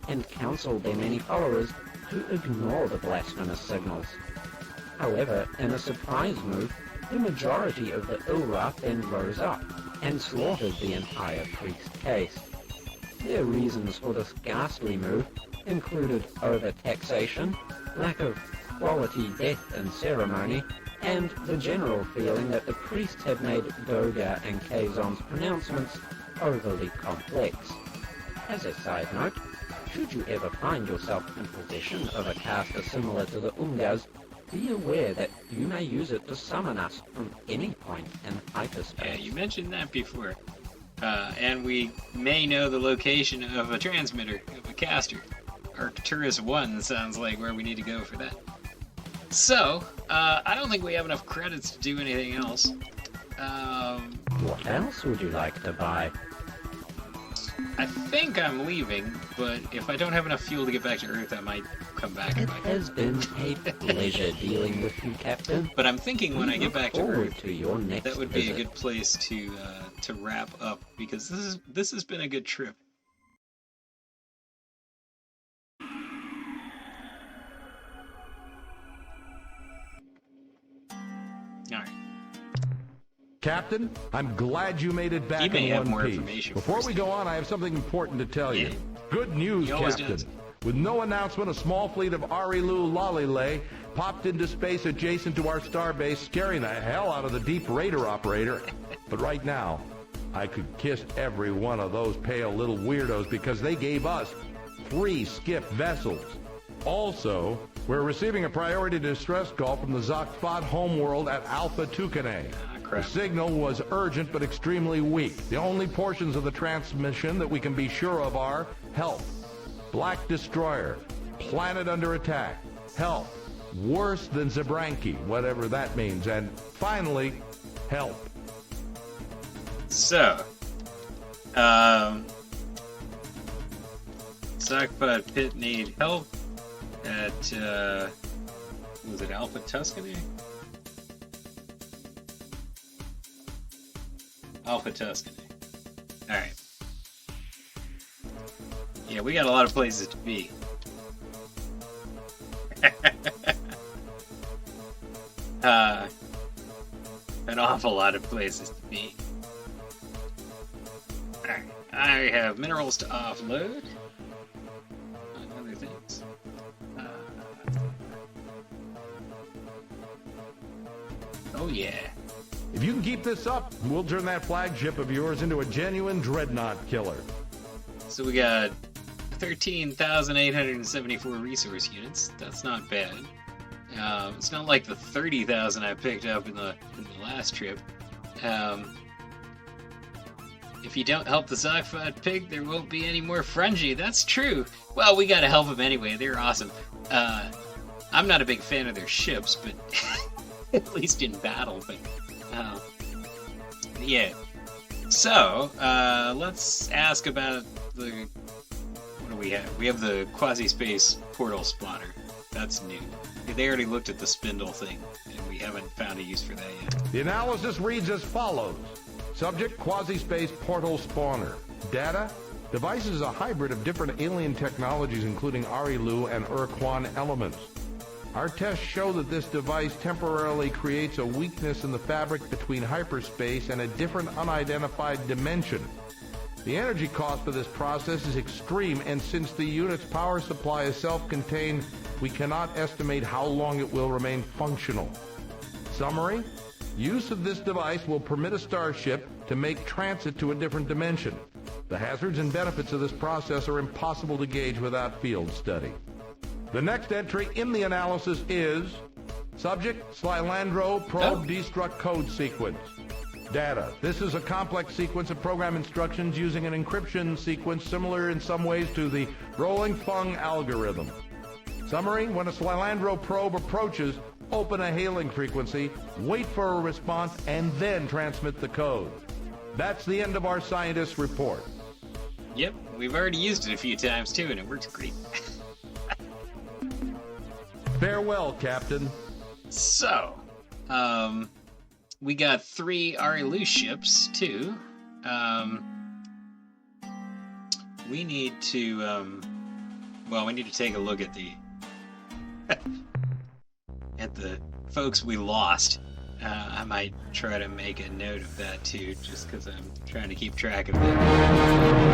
Speaker 6: and counseled their many followers to ignore the blasphemous signals. However, in a surprise move, the majority of the Ilraf then rose up and slaughtered the entire priest caste. Their reasons for this ghastly move included overtaxation, lack of quality death and ceremony, and the general feeling that the priests had made Doga and Kazon's pronouncements overly complex. As a side note, should you ever find yourself in possession of a caster similar to the Ungas, be aware that you may use it to summon us from any point in hyperspace.
Speaker 1: Yeah, you mentioned that before. And we may know the location of a transmitter, of a caster. Arcturus 1 sounds like where we need to go for that. So, I don't think we have enough credits to do anything else.
Speaker 6: What else would you like to buy?
Speaker 1: I think I'm leaving, but if I don't have enough fuel to get back to Earth, I might come back.
Speaker 6: It has been a pleasure dealing with you, Captain.
Speaker 1: But I'm thinking when I get back to
Speaker 6: Forward
Speaker 1: Earth,
Speaker 6: to your next
Speaker 1: that would be a
Speaker 6: visit.
Speaker 1: good place to wrap up, because this has been a good trip. All right.
Speaker 7: Captain, I'm glad you made it back
Speaker 1: He may
Speaker 7: in
Speaker 1: have
Speaker 7: one
Speaker 1: more
Speaker 7: piece.
Speaker 1: information
Speaker 7: Before
Speaker 1: for
Speaker 7: we
Speaker 1: us.
Speaker 7: go on, I have something important to tell you.
Speaker 1: Yeah.
Speaker 7: Good news,
Speaker 1: He always
Speaker 7: Captain.
Speaker 1: does.
Speaker 7: With no announcement, a small fleet of Arilu Lalile popped into space adjacent to our starbase, scaring the hell out of the deep raider operator. But right now, I could kiss every one of those pale little weirdos because they gave us 3 skiff vessels. Also, we're receiving a priority distress call from the Zokfat homeworld at Alpha Tucanae. The
Speaker 1: Crap.
Speaker 7: signal was urgent but extremely weak. The only portions of the transmission that we can be sure of are help, Black Destroyer, planet under attack, help, worse than Zabranki, whatever that means, and finally, help.
Speaker 1: So, Zokfat Pit need help at, was it Alpha Tuscany? Alpha Tuscany. Alright. Yeah, we got a lot of places to be. An awful lot of places to be. Alright, I have minerals to offload. And other things. Oh yeah.
Speaker 7: If you can keep this up, we'll turn that flagship of yours into a genuine dreadnought killer.
Speaker 1: So we got 13,874 resource units. That's not bad. It's not like the 30,000 I picked up in the last trip. If you don't help the Zokfat pig, there won't be any more Frungy. That's true. Well, we gotta help them anyway. They're awesome. I'm not a big fan of their ships, but at least in battle. But yeah. So let's ask about the what do we have? We have the quasi-space portal spawner. That's new. They already looked at the spindle thing, and we haven't found a use for that yet.
Speaker 7: The analysis reads as follows. Subject, quasi-space portal spawner. Data, device is a hybrid of different alien technologies including Arilu and Ur-Quan elements. Our tests show that this device temporarily creates a weakness in the fabric between hyperspace and a different unidentified dimension. The energy cost of this process is extreme, and since the unit's power supply is self-contained, we cannot estimate how long it will remain functional. Summary: use of this device will permit a starship to make transit to a different dimension. The hazards and benefits of this process are impossible to gauge without field study. The next entry in the analysis is subject, Slylandro probe destruct code sequence. Data. This is a complex sequence of program instructions using an encryption sequence similar in some ways to the rolling Fung algorithm. Summary: when a Slylandro probe approaches, open a hailing frequency, wait for a response, and then transmit the code. That's the end of our scientist's report.
Speaker 1: Yep, we've already used it a few times too, and it works great.
Speaker 7: Farewell, Captain.
Speaker 1: So, we got 3 Arilu ships too. We need to, we need to take a look at the at the folks we lost. I might try to make a note of that too, just because I'm trying to keep track of it.